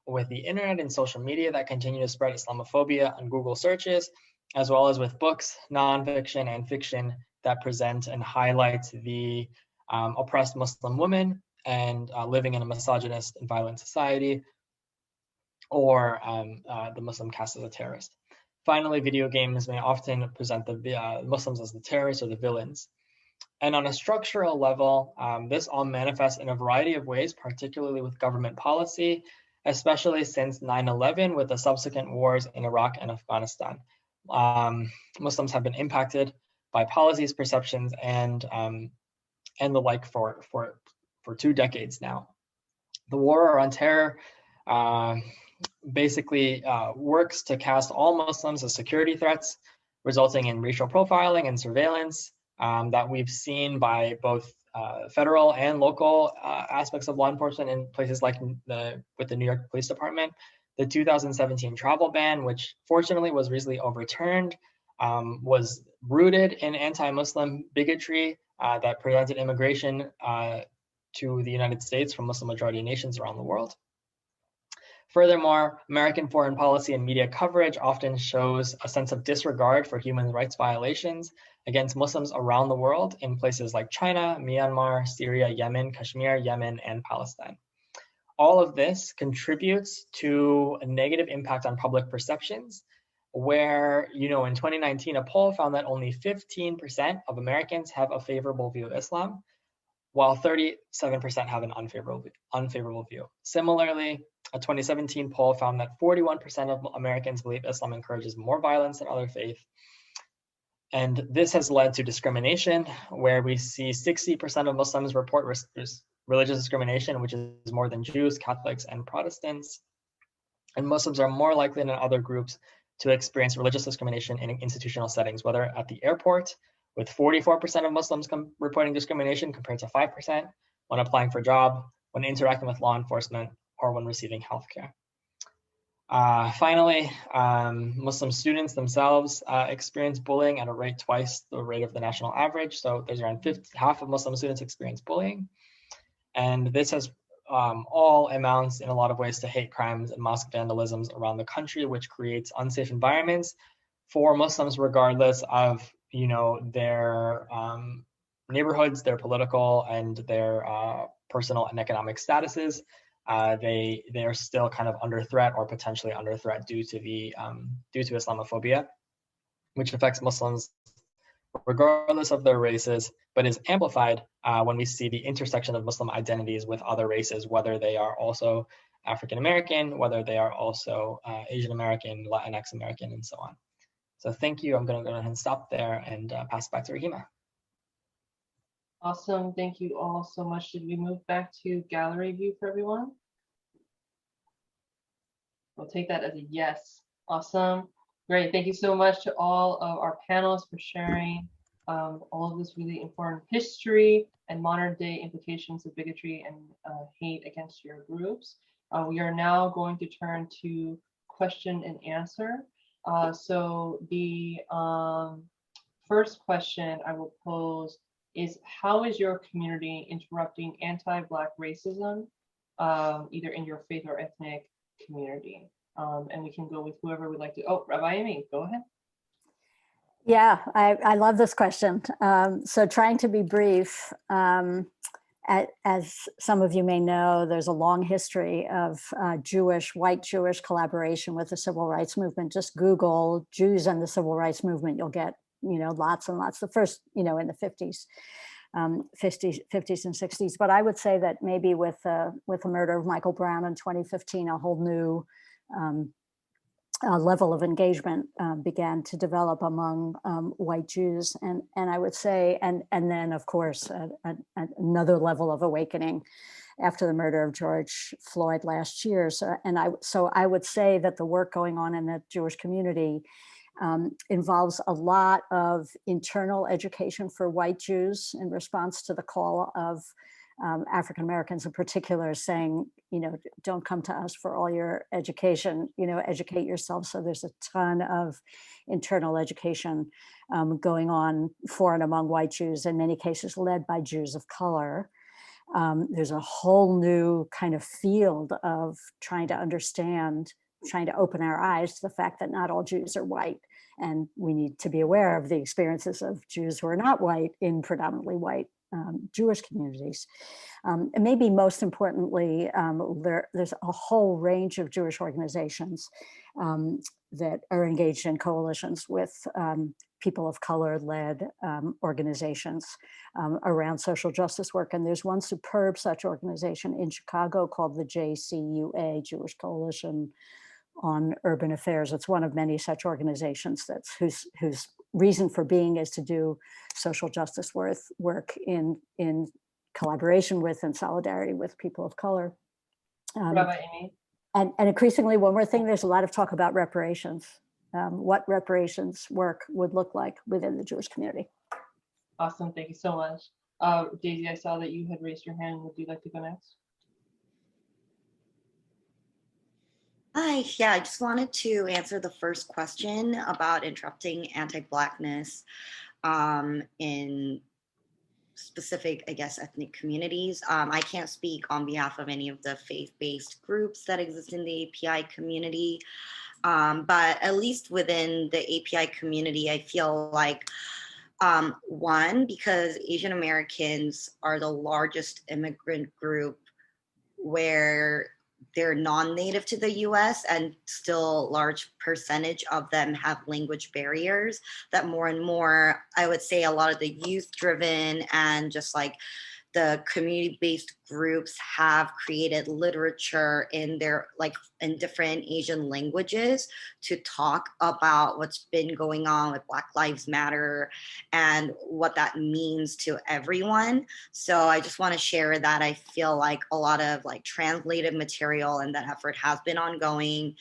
with the internet and social media that continue to spread Islamophobia on Google searches, as well as with books, nonfiction, and fiction that present and highlight the oppressed Muslim woman and living in a misogynist and violent society, or the Muslim cast as a terrorist. Finally, video games may often present the Muslims as the terrorists or the villains. And on a structural level, this all manifests in a variety of ways, particularly with government policy, especially since 9/11 with the subsequent wars in Iraq and Afghanistan. Muslims have been impacted by policies, perceptions, and the like for 2 decades now. The war on terror basically works to cast all Muslims as security threats, resulting in racial profiling and surveillance that we've seen by both federal and local aspects of law enforcement in places like with the New York Police Department. The 2017 travel ban, which fortunately was recently overturned, was rooted in anti-Muslim bigotry that prevented immigration to the United States from Muslim majority nations around the world. Furthermore, American foreign policy and media coverage often shows a sense of disregard for human rights violations against Muslims around the world in places like China, Myanmar, Syria, Yemen, Kashmir, Yemen, and Palestine. All of this contributes to a negative impact on public perceptions, where, in 2019, a poll found that only 15% of Americans have a favorable view of Islam, while 37% have an unfavorable view. Similarly, a 2017 poll found that 41% of Americans believe Islam encourages more violence than other faiths. And this has led to discrimination, where we see 60% of Muslims report religious discrimination, which is more than Jews, Catholics, and Protestants. And Muslims are more likely than other groups to experience religious discrimination in institutional settings, whether at the airport, with 44% of Muslims reporting discrimination compared to 5%, when applying for a job, when interacting with law enforcement, or when receiving healthcare. Finally, Muslim students themselves experience bullying at a rate twice the rate of the national average. So there's around half of Muslim students experience bullying. And this has all amounts in a lot of ways to hate crimes and mosque vandalisms around the country, which creates unsafe environments for Muslims, regardless of their neighborhoods, their political and their personal and economic statuses, they are still kind of under threat or potentially under threat due to Islamophobia, which affects Muslims regardless of their races, but is amplified when we see the intersection of Muslim identities with other races, whether they are also African American, whether they are also Asian American, Latinx American, and so on. So thank you. I'm going to go ahead and stop there and pass it back to Rahima. Awesome. Thank you all so much. Did we move back to gallery view for everyone? We'll take that as a yes. Awesome. Great. Thank you so much to all of our panelists for sharing all of this really important history and modern day implications of bigotry and hate against your groups. We are now going to turn to question and answer. So the first question I will pose is, how is your community interrupting anti-Black racism, either in your faith or ethnic community? And we can go with whoever would like to. Oh, Rabbi Amy, go ahead. Yeah, I love this question. So trying to be brief, as some of you may know, there's a long history of white Jewish collaboration with the civil rights movement. Just Google Jews and the civil rights movement, you'll get lots and lots. The first, in the 50s and 60s. But I would say that maybe with the murder of Michael Brown in 2015, a whole new level of engagement began to develop among white Jews, and I would say, and then of course another level of awakening after the murder of George Floyd last year. So I would say that the work going on in the Jewish community involves a lot of internal education for white Jews in response to the call of African Americans in particular, saying, don't come to us for all your education, educate yourself. So there's a ton of internal education going on for and among white Jews, in many cases led by Jews of color. There's a whole new kind of field of trying to understand, trying to open our eyes to the fact that not all Jews are white. And we need to be aware of the experiences of Jews who are not white in predominantly white Jewish communities. And maybe most importantly, there's a whole range of Jewish organizations that are engaged in coalitions with people of color-led organizations around social justice work. And there's one superb such organization in Chicago called the JCUA, Jewish Coalition on Urban Affairs. It's one of many such organizations whose reason for being is to do social justice work in collaboration with and solidarity with people of color. Rabbi Amy. And increasingly, one more thing, there's a lot of talk about reparations, what reparations work would look like within the Jewish community. Awesome, thank you so much. Daisy, I saw that you had raised your hand. Would you like to go next? Hi, yeah, I just wanted to answer the first question about interrupting anti-Blackness in specific, I guess, ethnic communities. I can't speak on behalf of any of the faith-based groups that exist in the API community, but at least within the API community, I feel like one, because Asian Americans are the largest immigrant group where they're non-native to the US, and still a large percentage of them have language barriers, that more and more, I would say a lot of the youth-driven and just like the community-based groups have created literature in different Asian languages to talk about what's been going on with Black Lives Matter and what that means to everyone. So I just want to share that I feel like a lot of translated material and that effort has been ongoing,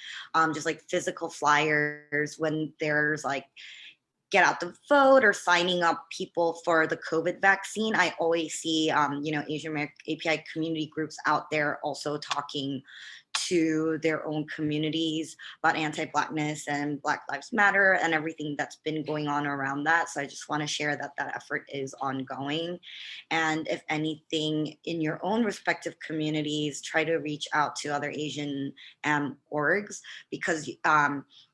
just like physical flyers when there's get out the vote or signing up people for the COVID vaccine. I always see, Asian American API community groups out there also talking to their own communities about anti-Blackness and Black Lives Matter and everything that's been going on around that. So I just want to share that that effort is ongoing. And if anything, in your own respective communities, try to reach out to other Asian orgs, because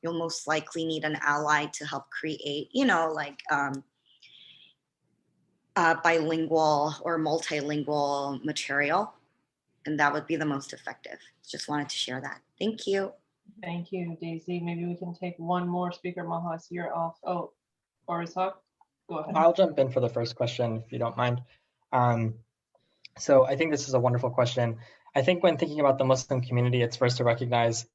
you'll most likely need an ally to help create, bilingual or multilingual material. And that would be the most effective. Just wanted to share that. Thank you. Thank you, Daisy. Maybe we can take one more speaker. Maha, I see you're off. Oh, or Ishaq, go ahead. I'll jump in for the first question, if you don't mind. So I think this is a wonderful question. I think when thinking about the Muslim community, it's first to recognize,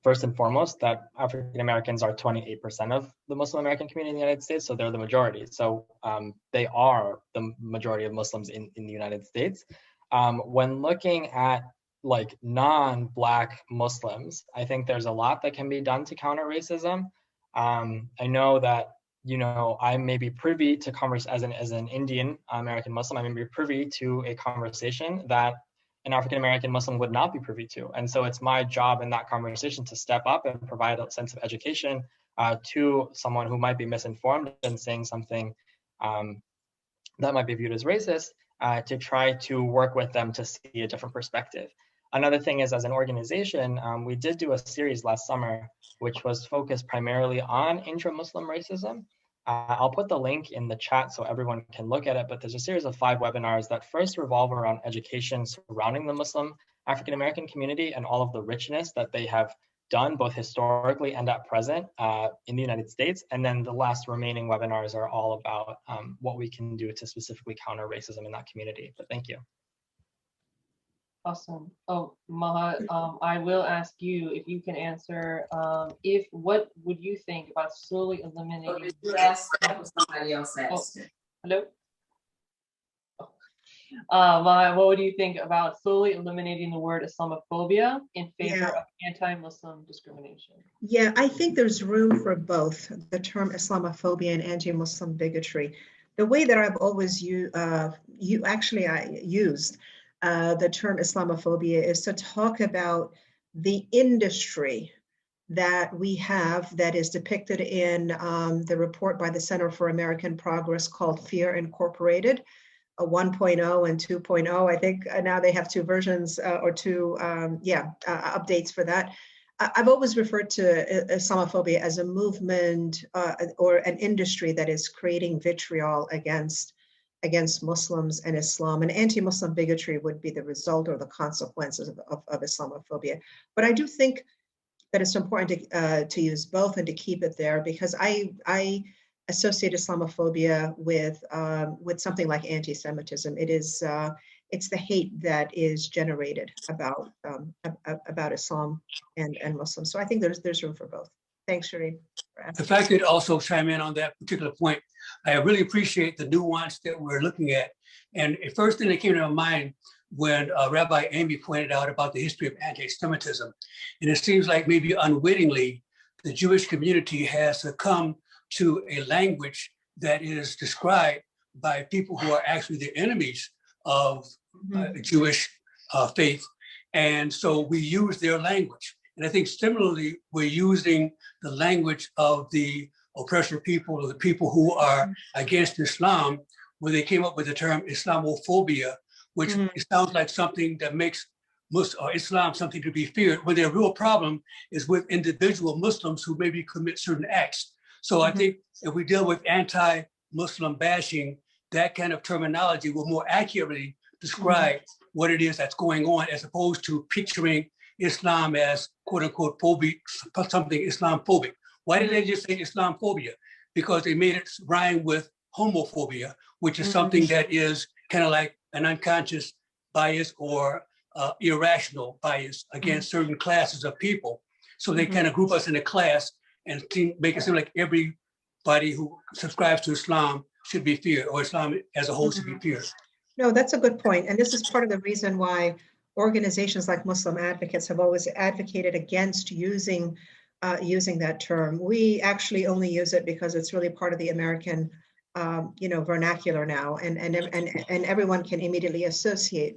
first and foremost, that African Americans are 28% of the Muslim American community in the United States, so they're the majority. So they are the majority of Muslims in the United States. When looking at like non-Black Muslims, I think there's a lot that can be done to counter racism. I know that, I may be privy to as an Indian American Muslim, I may be privy to a conversation that an African American Muslim would not be privy to. And so it's my job in that conversation to step up and provide a sense of education to someone who might be misinformed and saying something that might be viewed as racist, to try to work with them to see a different perspective. Another thing is, as an organization, we did do a series last summer, which was focused primarily on intra-Muslim racism. I'll put the link in the chat so everyone can look at it, but there's a series of 5 webinars that first revolve around education surrounding the Muslim African American community and all of the richness that they have done both historically and at present in the United States. And then the last remaining webinars are all about what we can do to specifically counter racism in that community. But thank you. Awesome. Oh, Maha, I will ask you if you can answer, what would you think about slowly eliminating? Yes, that was somebody else asked. Hello? Maha, what would you think about slowly eliminating the word Islamophobia in favor of anti-Muslim discrimination? Yeah, I think there's room for both the term Islamophobia and anti-Muslim bigotry. The way that I've always used the term Islamophobia is to talk about the industry that we have that is depicted in the report by the Center for American Progress called Fear Incorporated, a 1.0 and 2.0. I think now they have 2 versions updates for that. I've always referred to Islamophobia as a movement or an industry that is creating vitriol against Muslims and Islam, and anti-Muslim bigotry would be the result or the consequences of Islamophobia. But I do think that it's important to use both and to keep it there, because I associate Islamophobia with something like anti-Semitism. It's the hate that is generated about Islam and Muslims. So I think there's room for both. Thanks, Shereen. If I could also chime in on that particular point, I really appreciate the nuance that we're looking at. And the first thing that came to my mind when Rabbi Amy pointed out about the history of anti-Semitism, and it seems like maybe unwittingly, the Jewish community has succumbed to a language that is described by people who are actually the enemies of Jewish faith. And so we use their language. And I think similarly, we're using the language of the oppressor people or the people who are against Islam, where they came up with the term Islamophobia, which it sounds like something that makes Islam something to be feared, when their real problem is with individual Muslims who maybe commit certain acts. So I think if we deal with anti-Muslim bashing, that kind of terminology will more accurately describe what it is that's going on, as opposed to picturing Islam as quote unquote phobic, something Islamophobic. Why did they just say Islamophobia? Because they made it rhyme with homophobia, which is something that is kind of like an unconscious bias or irrational bias against certain classes of people. So they kind of group us in a class and make it seem like everybody who subscribes to Islam should be feared, or Islam as a whole should be feared. No, that's a good point. And this is part of the reason why organizations like Muslim advocates have always advocated against using that term. We actually only use it because it's really part of the American vernacular now, and everyone can immediately associate,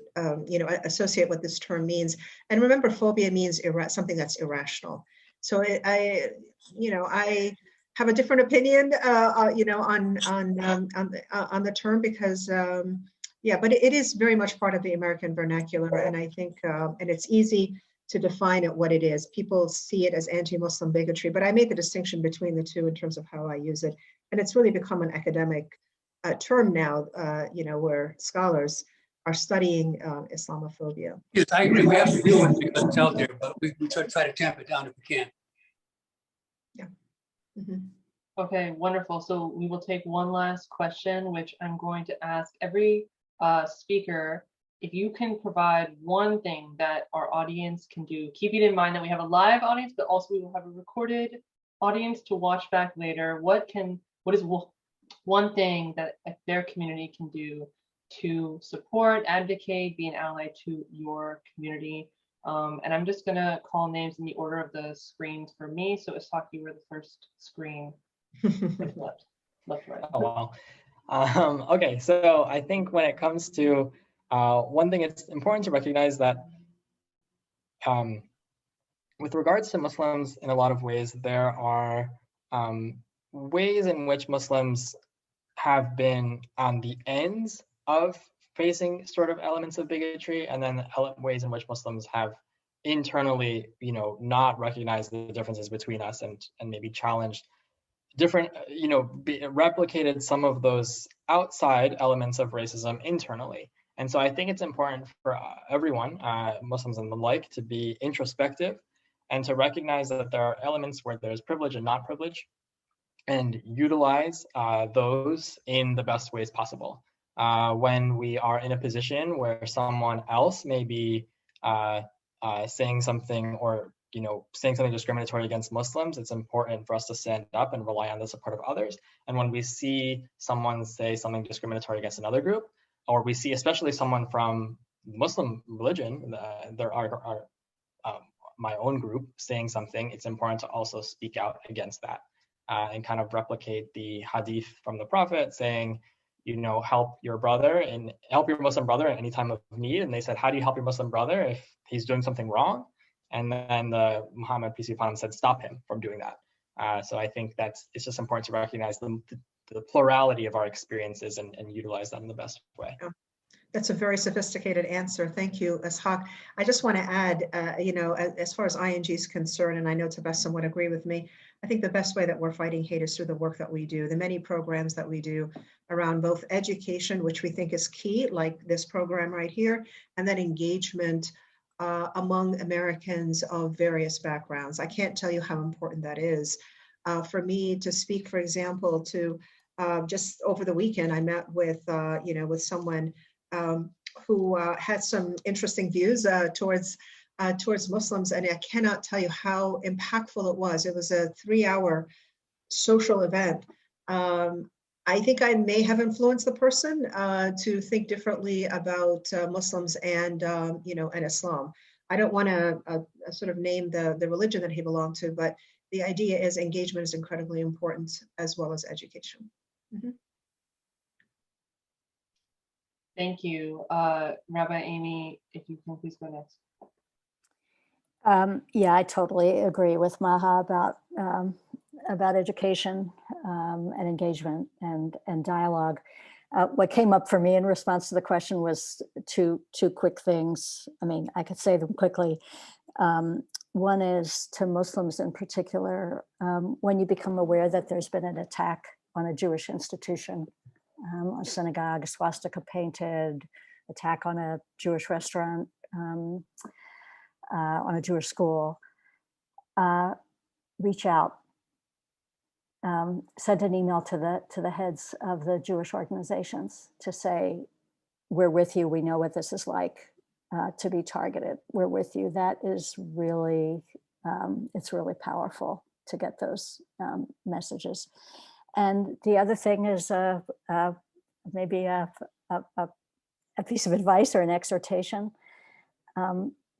associate what this term means. And remember, phobia means something that's irrational. So I have a different opinion, on the term because, yeah, but it is very much part of the American vernacular, and I think, and it's easy to define it what it is. People see it as anti-Muslim bigotry, but I made the distinction between the two in terms of how I use it. And it's really become an academic term now, where scholars are studying Islamophobia. Yes, I agree. We have to deal with it because it's out there, but we try to tamp it down if we can. Yeah. Mm-hmm. Okay, wonderful. So we will take one last question, which I'm going to ask every speaker. If you can provide one thing that our audience can do, keeping in mind that we have a live audience, but also we will have a recorded audience to watch back later. What is one thing that their community can do to support, advocate, be an ally to your community? And I'm just gonna call names in the order of the screens for me. So Ishaq, you were the first screen. left, right. Oh, wow. Okay, so I think when it comes to one thing, it's important to recognize that with regards to Muslims, in a lot of ways, there are ways in which Muslims have been on the ends of facing sort of elements of bigotry, and then ways in which Muslims have internally, not recognized the differences between us and maybe challenged different, replicated some of those outside elements of racism internally. And so I think it's important for everyone, Muslims and the like, to be introspective and to recognize that there are elements where there's privilege and not privilege, and utilize those in the best ways possible. When we are in a position where someone else may be saying something or saying something discriminatory against Muslims, it's important for us to stand up and rely on the support of others. And when we see someone say something discriminatory against another group, or we see especially someone from Muslim religion, there are my own group saying something, it's important to also speak out against that. And kind of replicate the hadith from the Prophet saying, help your brother and help your Muslim brother in any time of need. And they said, how do you help your Muslim brother if he's doing something wrong? And then Muhammad, peace be upon him, said, stop him from doing that. So I think it's just important to recognize the plurality of our experiences and utilize them in the best way. Yeah. That's a very sophisticated answer. Thank you, Ishaq. I just want to add, as far as ING is concerned, and I know Tabassum would agree with me, I think the best way that we're fighting hate is through the work that we do, the many programs that we do around both education, which we think is key, like this program right here, and then engagement among Americans of various backgrounds. I can't tell you how important that is. For me to speak, for example, to just over the weekend, I met with, with someone who had some interesting views towards Muslims, and I cannot tell you how impactful it was. It was a 3-hour social event. I think I may have influenced the person to think differently about Muslims and and Islam. I don't want to sort of name the religion that he belonged to, but the idea is engagement is incredibly important as well as education. Mm-hmm. Thank you. Rabbi Amy, if you can please go next. Yeah, I totally agree with Maha about education and engagement and dialogue. What came up for me in response to the question was two quick things. I mean, I could say them quickly. One is to Muslims in particular, when you become aware that there's been an attack on a Jewish institution, a synagogue, a swastika painted, attack on a Jewish restaurant, on a Jewish school, reach out, send an email to the heads of the Jewish organizations to say, we're with you, we know what this is like to be targeted, we're with you. That is really, it's really powerful to get those messages. And the other thing is maybe a piece of advice or an exhortation.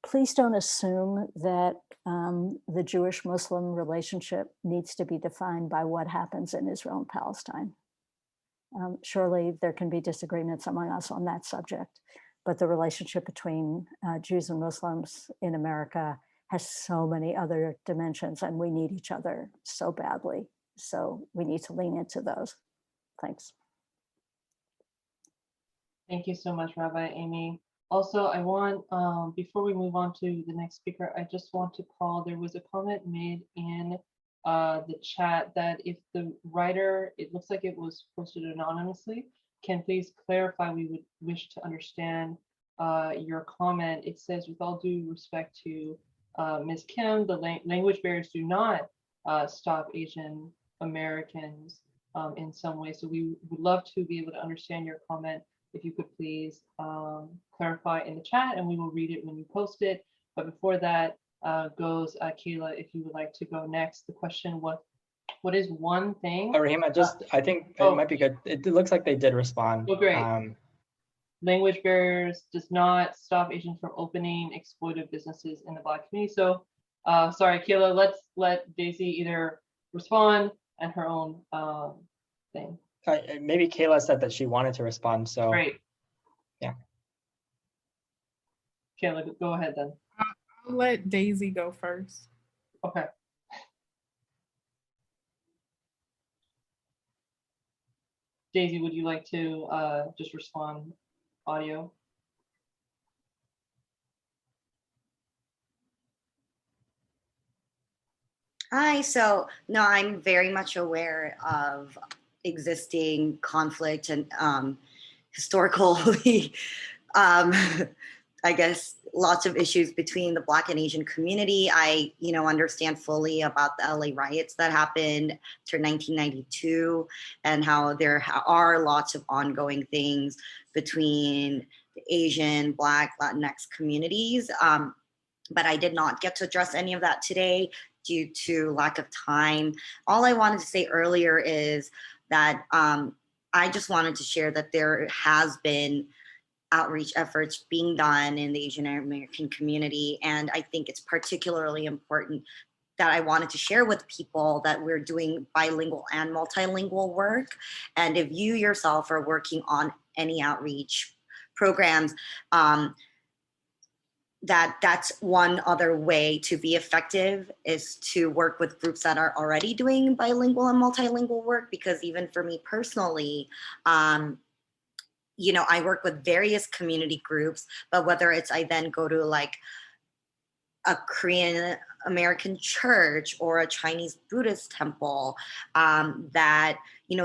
Please don't assume that the Jewish-Muslim relationship needs to be defined by what happens in Israel and Palestine. Surely there can be disagreements among us on that subject, but the relationship between Jews and Muslims in America has so many other dimensions, and we need each other so badly. So we need to lean into those. Thanks. Thank you so much, Rabbi Amy. Also, I want, before we move on to the next speaker, I just want to call, there was a comment made in the chat that if the writer, it looks like it was posted anonymously, can please clarify, we would wish to understand your comment. It says, with all due respect to Ms. Kim, the language barriers do not stop Asian Americans in some way. So we would love to be able to understand your comment. If you could please clarify in the chat, and we will read it when you post it. But before that goes Kayla, if you would like to go next. The question, what is one thing? Rahima, I think it might be good. It looks like they did respond. Oh, great. Language barriers does not stop Asians from opening exploitive businesses in the Black community. So sorry, Kayla, let's let Daisy either respond and her own thing. Maybe Kayla said that she wanted to respond, so. Great. Yeah. Kayla, go ahead then. I'll let Daisy go first. Okay. Daisy, would you like to just respond audio? Hi, so no, I'm very much aware of existing conflict and historically, I guess, lots of issues between the Black and Asian community. I, understand fully about the LA riots that happened after 1992 and how there are lots of ongoing things between the Asian, Black, Latinx communities. But I did not get to address any of that today due to lack of time. All I wanted to say earlier is that I just wanted to share that there has been outreach efforts being done in the Asian American community. And I think it's particularly important that I wanted to share with people that we're doing bilingual and multilingual work. And if you yourself are working on any outreach programs, that's one other way to be effective, is to work with groups that are already doing bilingual and multilingual work. Because even for me personally, I work with various community groups, but whether it's I then go to like a Korean American church or a Chinese Buddhist temple, that,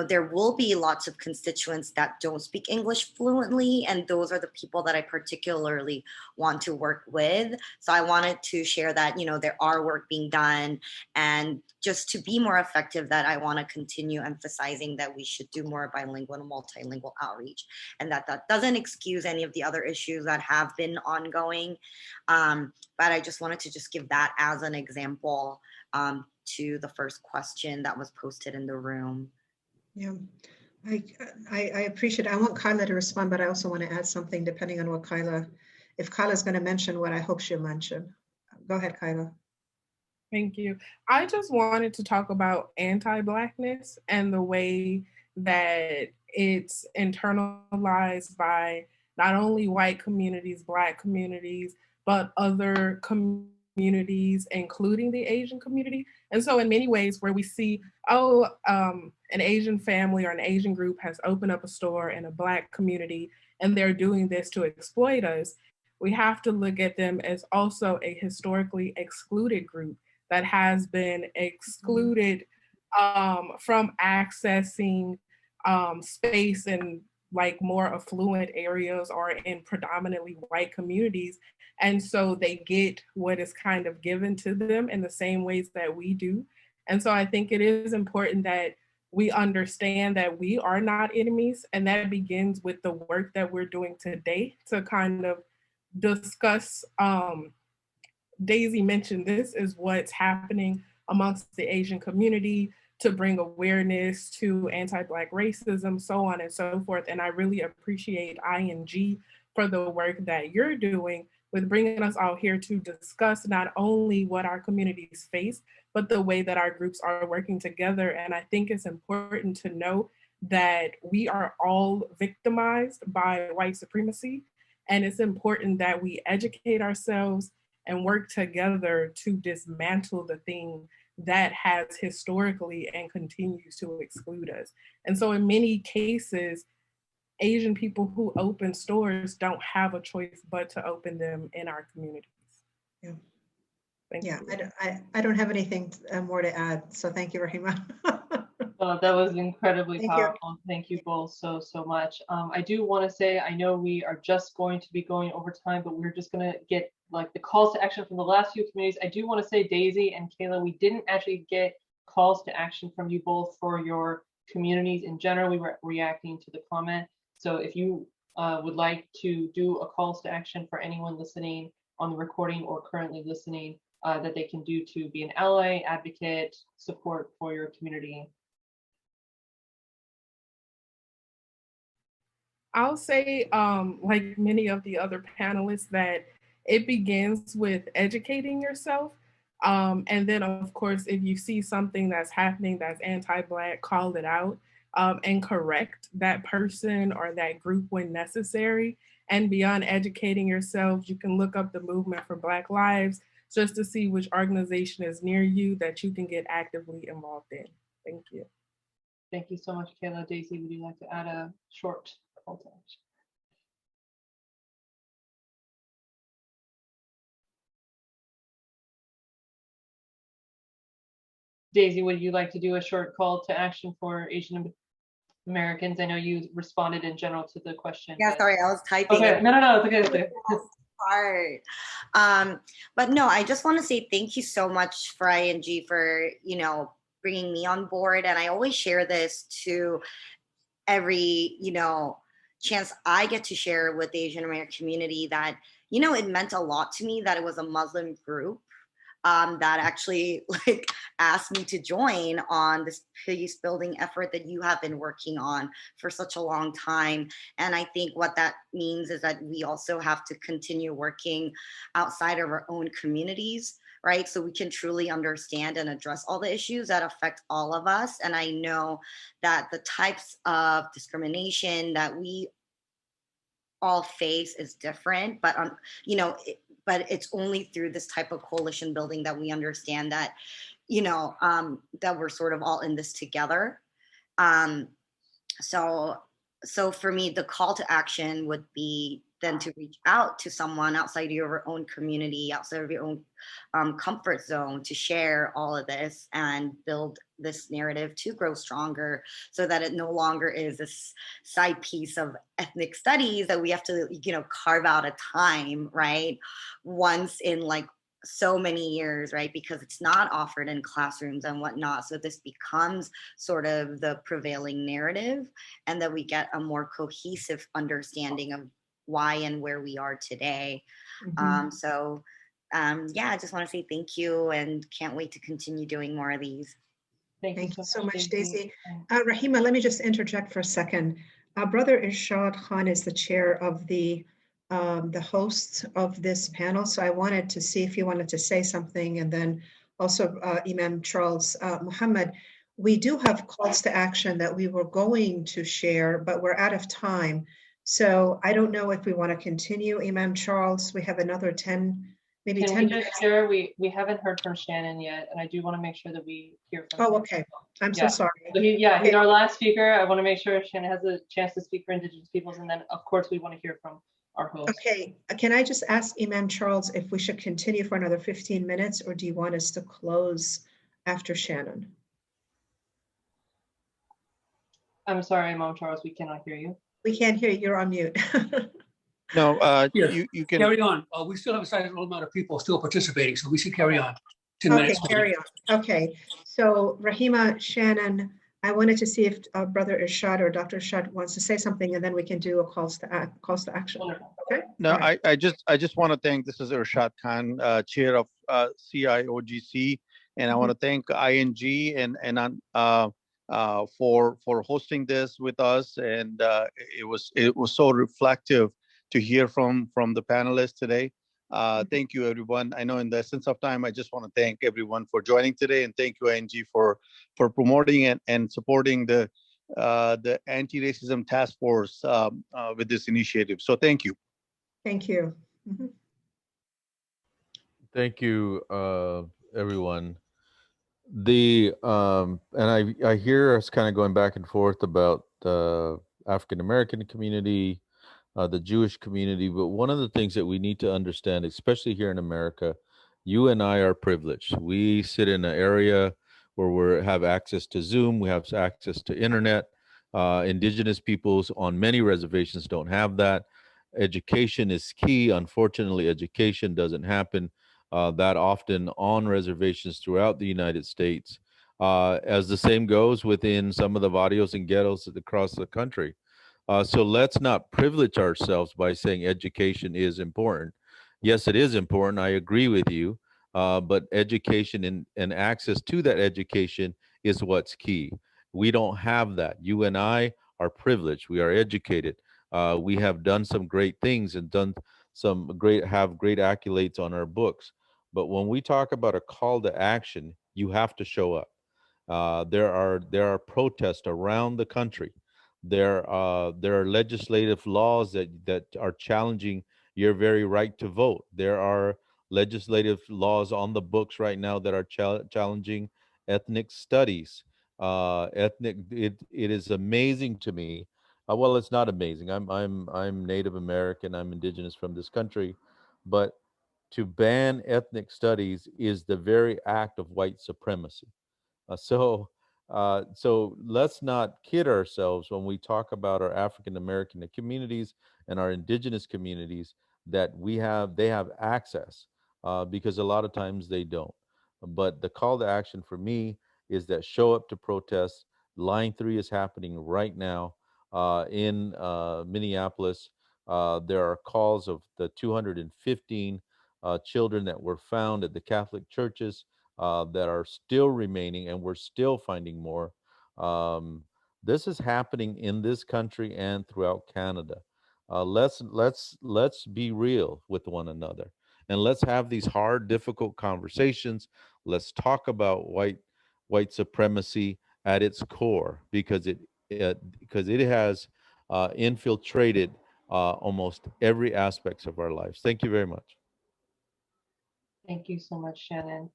there will be lots of constituents that don't speak English fluently. And those are the people that I particularly want to work with. So I wanted to share that, there are work being done, and just to be more effective, that I want to continue emphasizing that we should do more bilingual and multilingual outreach, and that doesn't excuse any of the other issues that have been ongoing. But I just wanted to just give that as an example to the first question that was posted in the room. Yeah, I appreciate it. I want Kyla to respond, but I also want to add something depending on what if Kyla's going to mention what I hope she'll mention. Go ahead, Kyla. Thank you. I just wanted to talk about anti-Blackness and the way that it's internalized by not only white communities, Black communities, but other communities, including the Asian community. And so in many ways where we see, an Asian family or an Asian group has opened up a store in a Black community and they're doing this to exploit us, we have to look at them as also a historically excluded group that has been excluded from accessing space in like more affluent areas or in predominantly white communities. And so they get what is kind of given to them in the same ways that we do. And so I think it is important that we understand that we are not enemies, and that begins with the work that we're doing today to kind of discuss. Daisy mentioned this is what's happening amongst the Asian community to bring awareness to anti-Black racism, so on and so forth. And I really appreciate ING for the work that you're doing with bringing us all here to discuss not only what our communities face, but the way that our groups are working together. And I think it's important to know that we are all victimized by white supremacy. And it's important that we educate ourselves and work together to dismantle the thing that has historically and continues to exclude us. And so in many cases, Asian people who open stores don't have a choice but to open them in our communities. Yeah. Thank Yeah, you. I don't have anything more to add. So thank you, Rahima. That was incredibly Thank you. powerful. Thank you both so much. I do want to say, I know we are just going to be going over time, but we're just going to get like the calls to action from the last few communities. I do want to say, Daisy and Kayla, we didn't actually get calls to action from you both for your communities in general. We were reacting to the comment. So if you would like to do a calls to action for anyone listening on the recording or currently listening, that they can do to be an ally, advocate, support for your community. I'll say, like many of the other panelists, that it begins with educating yourself. And then, of course, if you see something that's happening that's anti-Black, call it out and correct that person or that group when necessary. And beyond educating yourself, you can look up the Movement for Black Lives just to see which organization is near you that you can get actively involved in. Thank you. Thank you so much, Kayla. Daisy, would you like to add a short call to action? Daisy, would you like to do a short call to action for Asian Americans? I know you responded in general to the question. Yeah, but... sorry, I was typing. Okay, no, it's okay. It's okay. Hard. But no, I just want to say thank you so much for ING for, bringing me on board. And I always share this to every, chance I get to share with the Asian American community that, it meant a lot to me that it was a Muslim group that actually asked me to join on this peace building effort that you have been working on for such a long time. And I think what that means is that we also have to continue working outside of our own communities, right? So we can truly understand and address all the issues that affect all of us. And I know that the types of discrimination that we all face is different, but but it's only through this type of coalition building that we understand that, that we're sort of all in this together. So for me, the call to action would be then to reach out to someone outside of your own community, outside of your own comfort zone, to share all of this and build this narrative to grow stronger, so that it no longer is this side piece of ethnic studies that we have to, carve out a time, right? Once in so many years, right? Because it's not offered in classrooms and whatnot. So this becomes sort of the prevailing narrative, and that we get a more cohesive understanding of why and where we are today. Mm-hmm. Yeah, I just want to say thank you and can't wait to continue doing more of these. Thank you so much, Daisy. Rahima, let me just interject for a second. Brother Irshad Khan is the chair of the hosts of this panel. So I wanted to see if you wanted to say something, and then also Imam Charles Muhammad. We do have calls to action that we were going to share, but we're out of time. So I don't know if we want to continue. Imam Charles, we have another 10, maybe 10 minutes. Just share, we haven't heard from Shannon yet, and I do want to make sure that we hear from him. Okay. I'm so sorry. So he's our last speaker. I want to make sure Shannon has a chance to speak for Indigenous peoples, and then of course we want to hear from our host. Okay, can I just ask Imam Charles if we should continue for another 15 minutes, or do you want us to close after Shannon? I'm sorry, Imam Charles, we cannot hear you. We can't hear you, you're on mute. No, Yes. you can Carry on. We still have a sizable amount of people still participating, so we should carry on. 10 Okay, minutes. carry on. Okay, so Rahima, Shannon, I wanted to see if Brother Irshad or Dr. Irshad wants to say something, and then we can do a calls to action. Wonderful. Okay. No, All right. I just want to thank, this is Irshad Khan, chair of CIOGC, and I want to thank ING and for hosting this with us, and it was so reflective to hear from the panelists today. Thank you, everyone. I know in the essence of time, I just want to thank everyone for joining today, and thank you, ING, for promoting and supporting the the Anti-Racism Task Force with this initiative. So thank you. Thank you. Mhm. Thank you, everyone. And I hear us kind of going back and forth about the African American community, the Jewish community, but one of the things that we need to understand, especially here in America, you and I are privileged. We sit in an area where we have access to Zoom, we have access to internet. Indigenous peoples on many reservations don't have that. Education is key. Unfortunately, education doesn't happen that often on reservations throughout the United States. As the same goes within some of the barrios and ghettos across the country. So let's not privilege ourselves by saying education is important. Yes, it is important. I agree with you. But education and access to that education is what's key. We don't have that. You and I are privileged. We are educated. We have done some great things and have great accolades on our books. But when we talk about a call to action, you have to show up. There are protests around the country. There are legislative laws that are challenging your very right to vote. There are legislative laws on the books right now that are challenging ethnic studies. It is amazing to me. Well, it's not amazing. I'm Native American. I'm indigenous from this country, but to ban ethnic studies is the very act of white supremacy. So let's not kid ourselves when we talk about our African American communities and our indigenous communities that they have access because a lot of times they don't. But the call to action for me is that show up to protest. Line 3 is happening right now in Minneapolis. There are calls of the 215 children that were found at the Catholic churches that are still remaining, and we're still finding more. This is happening in this country and throughout Canada. Let's be real with one another, and let's have these hard, difficult conversations. Let's talk about white supremacy at its core because it has infiltrated almost every aspects of our lives. Thank you very much. Thank you so much, Shannon.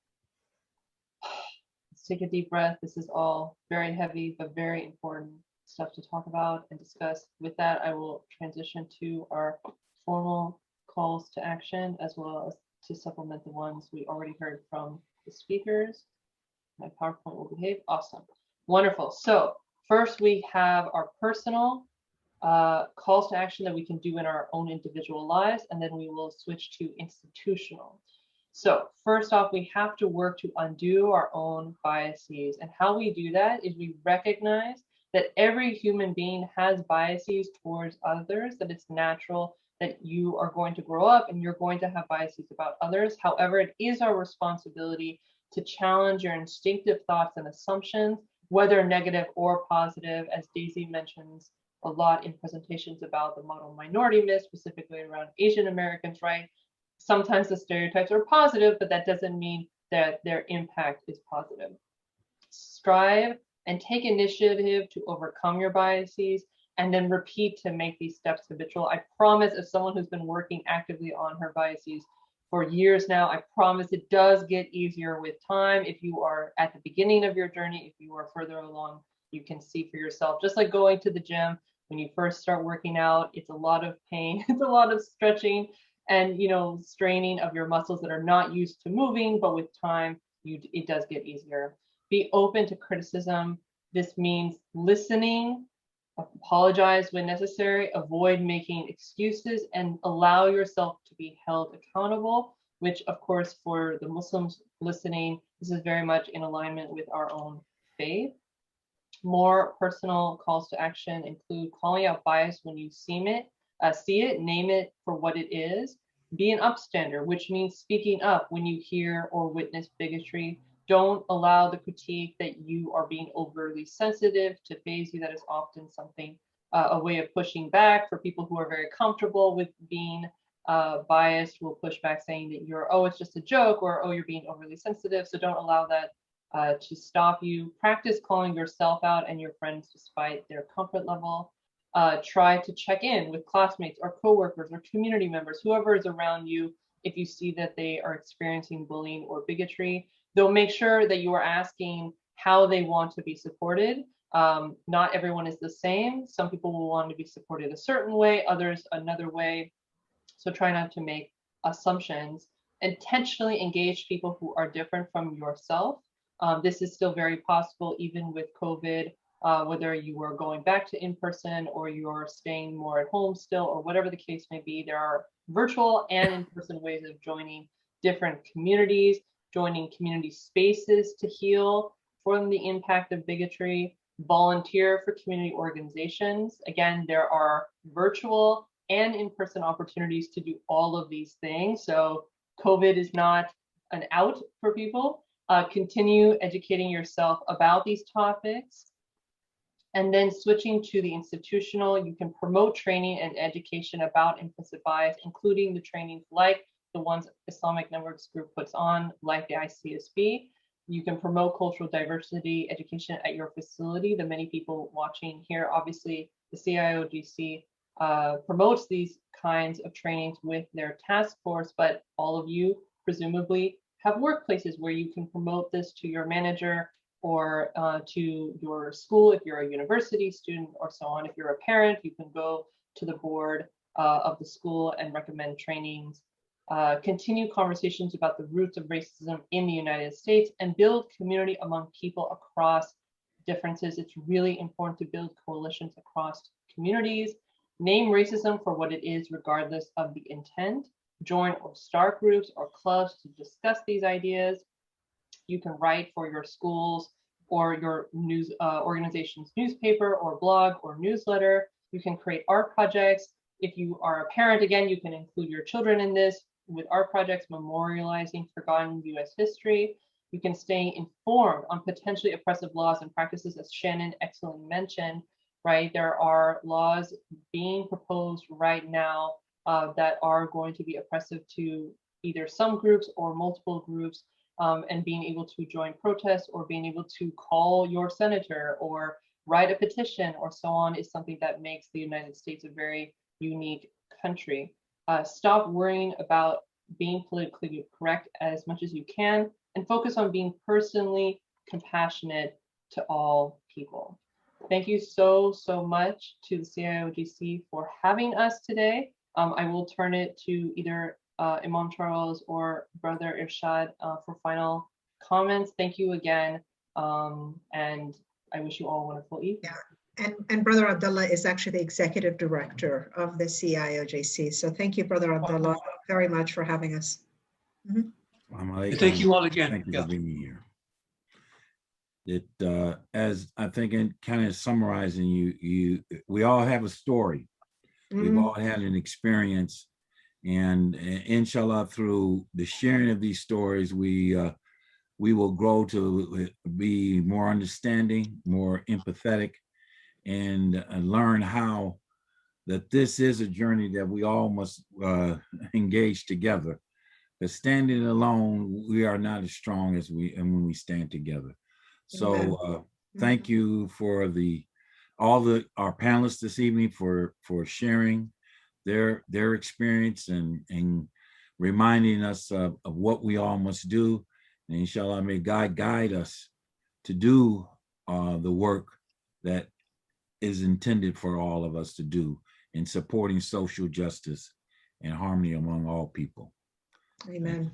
Let's take a deep breath. This is all very heavy, but very important stuff to talk about and discuss. With that, I will transition to our formal calls to action, as well as to supplement the ones we already heard from the speakers. My PowerPoint will behave. Awesome. Wonderful. So first we have our personal calls to action that we can do in our own individual lives, and then we will switch to institutional. So first off, we have to work to undo our own biases. And how we do that is we recognize that every human being has biases towards others, that it's natural that you are going to grow up and you're going to have biases about others. However, it is our responsibility to challenge your instinctive thoughts and assumptions, whether negative or positive, as Daisy mentions a lot in presentations about the model minority myth, specifically around Asian Americans, right? Sometimes the stereotypes are positive, but that doesn't mean that their impact is positive. Strive and take initiative to overcome your biases, and then repeat to make these steps habitual. I promise, as someone who's been working actively on her biases for years now, I promise it does get easier with time. If you are at the beginning of your journey, if you are further along, you can see for yourself. Just like going to the gym, when you first start working out, it's a lot of pain, it's a lot of stretching and straining of your muscles that are not used to moving, but with time, it does get easier. Be open to criticism. This means listening, apologize when necessary, avoid making excuses, and allow yourself to be held accountable, which of course for the Muslims listening, this is very much in alignment with our own faith. More personal calls to action include calling out bias when you see it, name it for what it is. Be an upstander, which means speaking up when you hear or witness bigotry. Don't allow the critique that you are being overly sensitive to phase you. That is often something, a way of pushing back for people who are very comfortable with being biased, will push back saying that it's just a joke, or, oh, you're being overly sensitive. So don't allow that to stop you. Practice calling yourself out and your friends despite their comfort level. Try to check in with classmates or coworkers or community members, whoever is around you, if you see that they are experiencing bullying or bigotry. Though make sure that you are asking how they want to be supported. Not everyone is the same. Some people will want to be supported a certain way, others another way. So try not to make assumptions. Intentionally engage people who are different from yourself. This is still very possible even with COVID, whether you are going back to in-person or you're staying more at home still, or whatever the case may be. There are virtual and in-person ways of joining different communities, joining community spaces to heal from the impact of bigotry, volunteer for community organizations. Again, there are virtual and in-person opportunities to do all of these things. So COVID is not an out for people. Continue educating yourself about these topics. And then switching to the institutional, you can promote training and education about implicit bias, including the trainings like the ones Islamic Networks Group puts on, like the ICSB. You can promote cultural diversity education at your facility. The many people watching here, obviously the CIOGC promotes these kinds of trainings with their task force, but all of you presumably have workplaces where you can promote this to your manager or to your school if you're a university student or so on. If you're a parent, you can go to the board of the school and recommend trainings. Continue conversations about the roots of racism in the United States and build community among people across differences. It's really important to build coalitions across communities. Name racism for what it is, regardless of the intent. Join or start groups or clubs to discuss these ideas. You can write for your schools or your news organization's newspaper or blog or newsletter. You can create art projects. If you are a parent, again, you can include your children in this with art projects memorializing forgotten US history. You can stay informed on potentially oppressive laws and practices, as Shannon excellently mentioned, right? There are laws being proposed right now that are going to be oppressive to either some groups or multiple groups, and being able to join protests or being able to call your senator or write a petition or so on is something that makes the United States a very unique country. Stop worrying about being politically correct as much as you can and focus on being personally compassionate to all people. Thank you so much to the CIOGC for having us today. I will turn it to either Imam Charles or Brother Irshad for final comments. Thank you again, and I wish you all a wonderful evening. Yeah. And Brother Abdullah is actually the executive director of the CIOGC. So thank you, Brother Abdullah, very much for having us. Thank you all again. Thank you for being here. It as I think in kind of summarizing we all have a story. We've all had an experience, and inshallah, through the sharing of these stories, we will grow to be more understanding, more empathetic, and learn how that this is a journey that we all must engage together. But standing alone, we are not as strong as when we stand together. So thank you for our panelists this evening for sharing their experience and reminding us of what we all must do. And inshallah, may God guide us to do the work that is intended for all of us to do in supporting social justice and harmony among all people. Amen.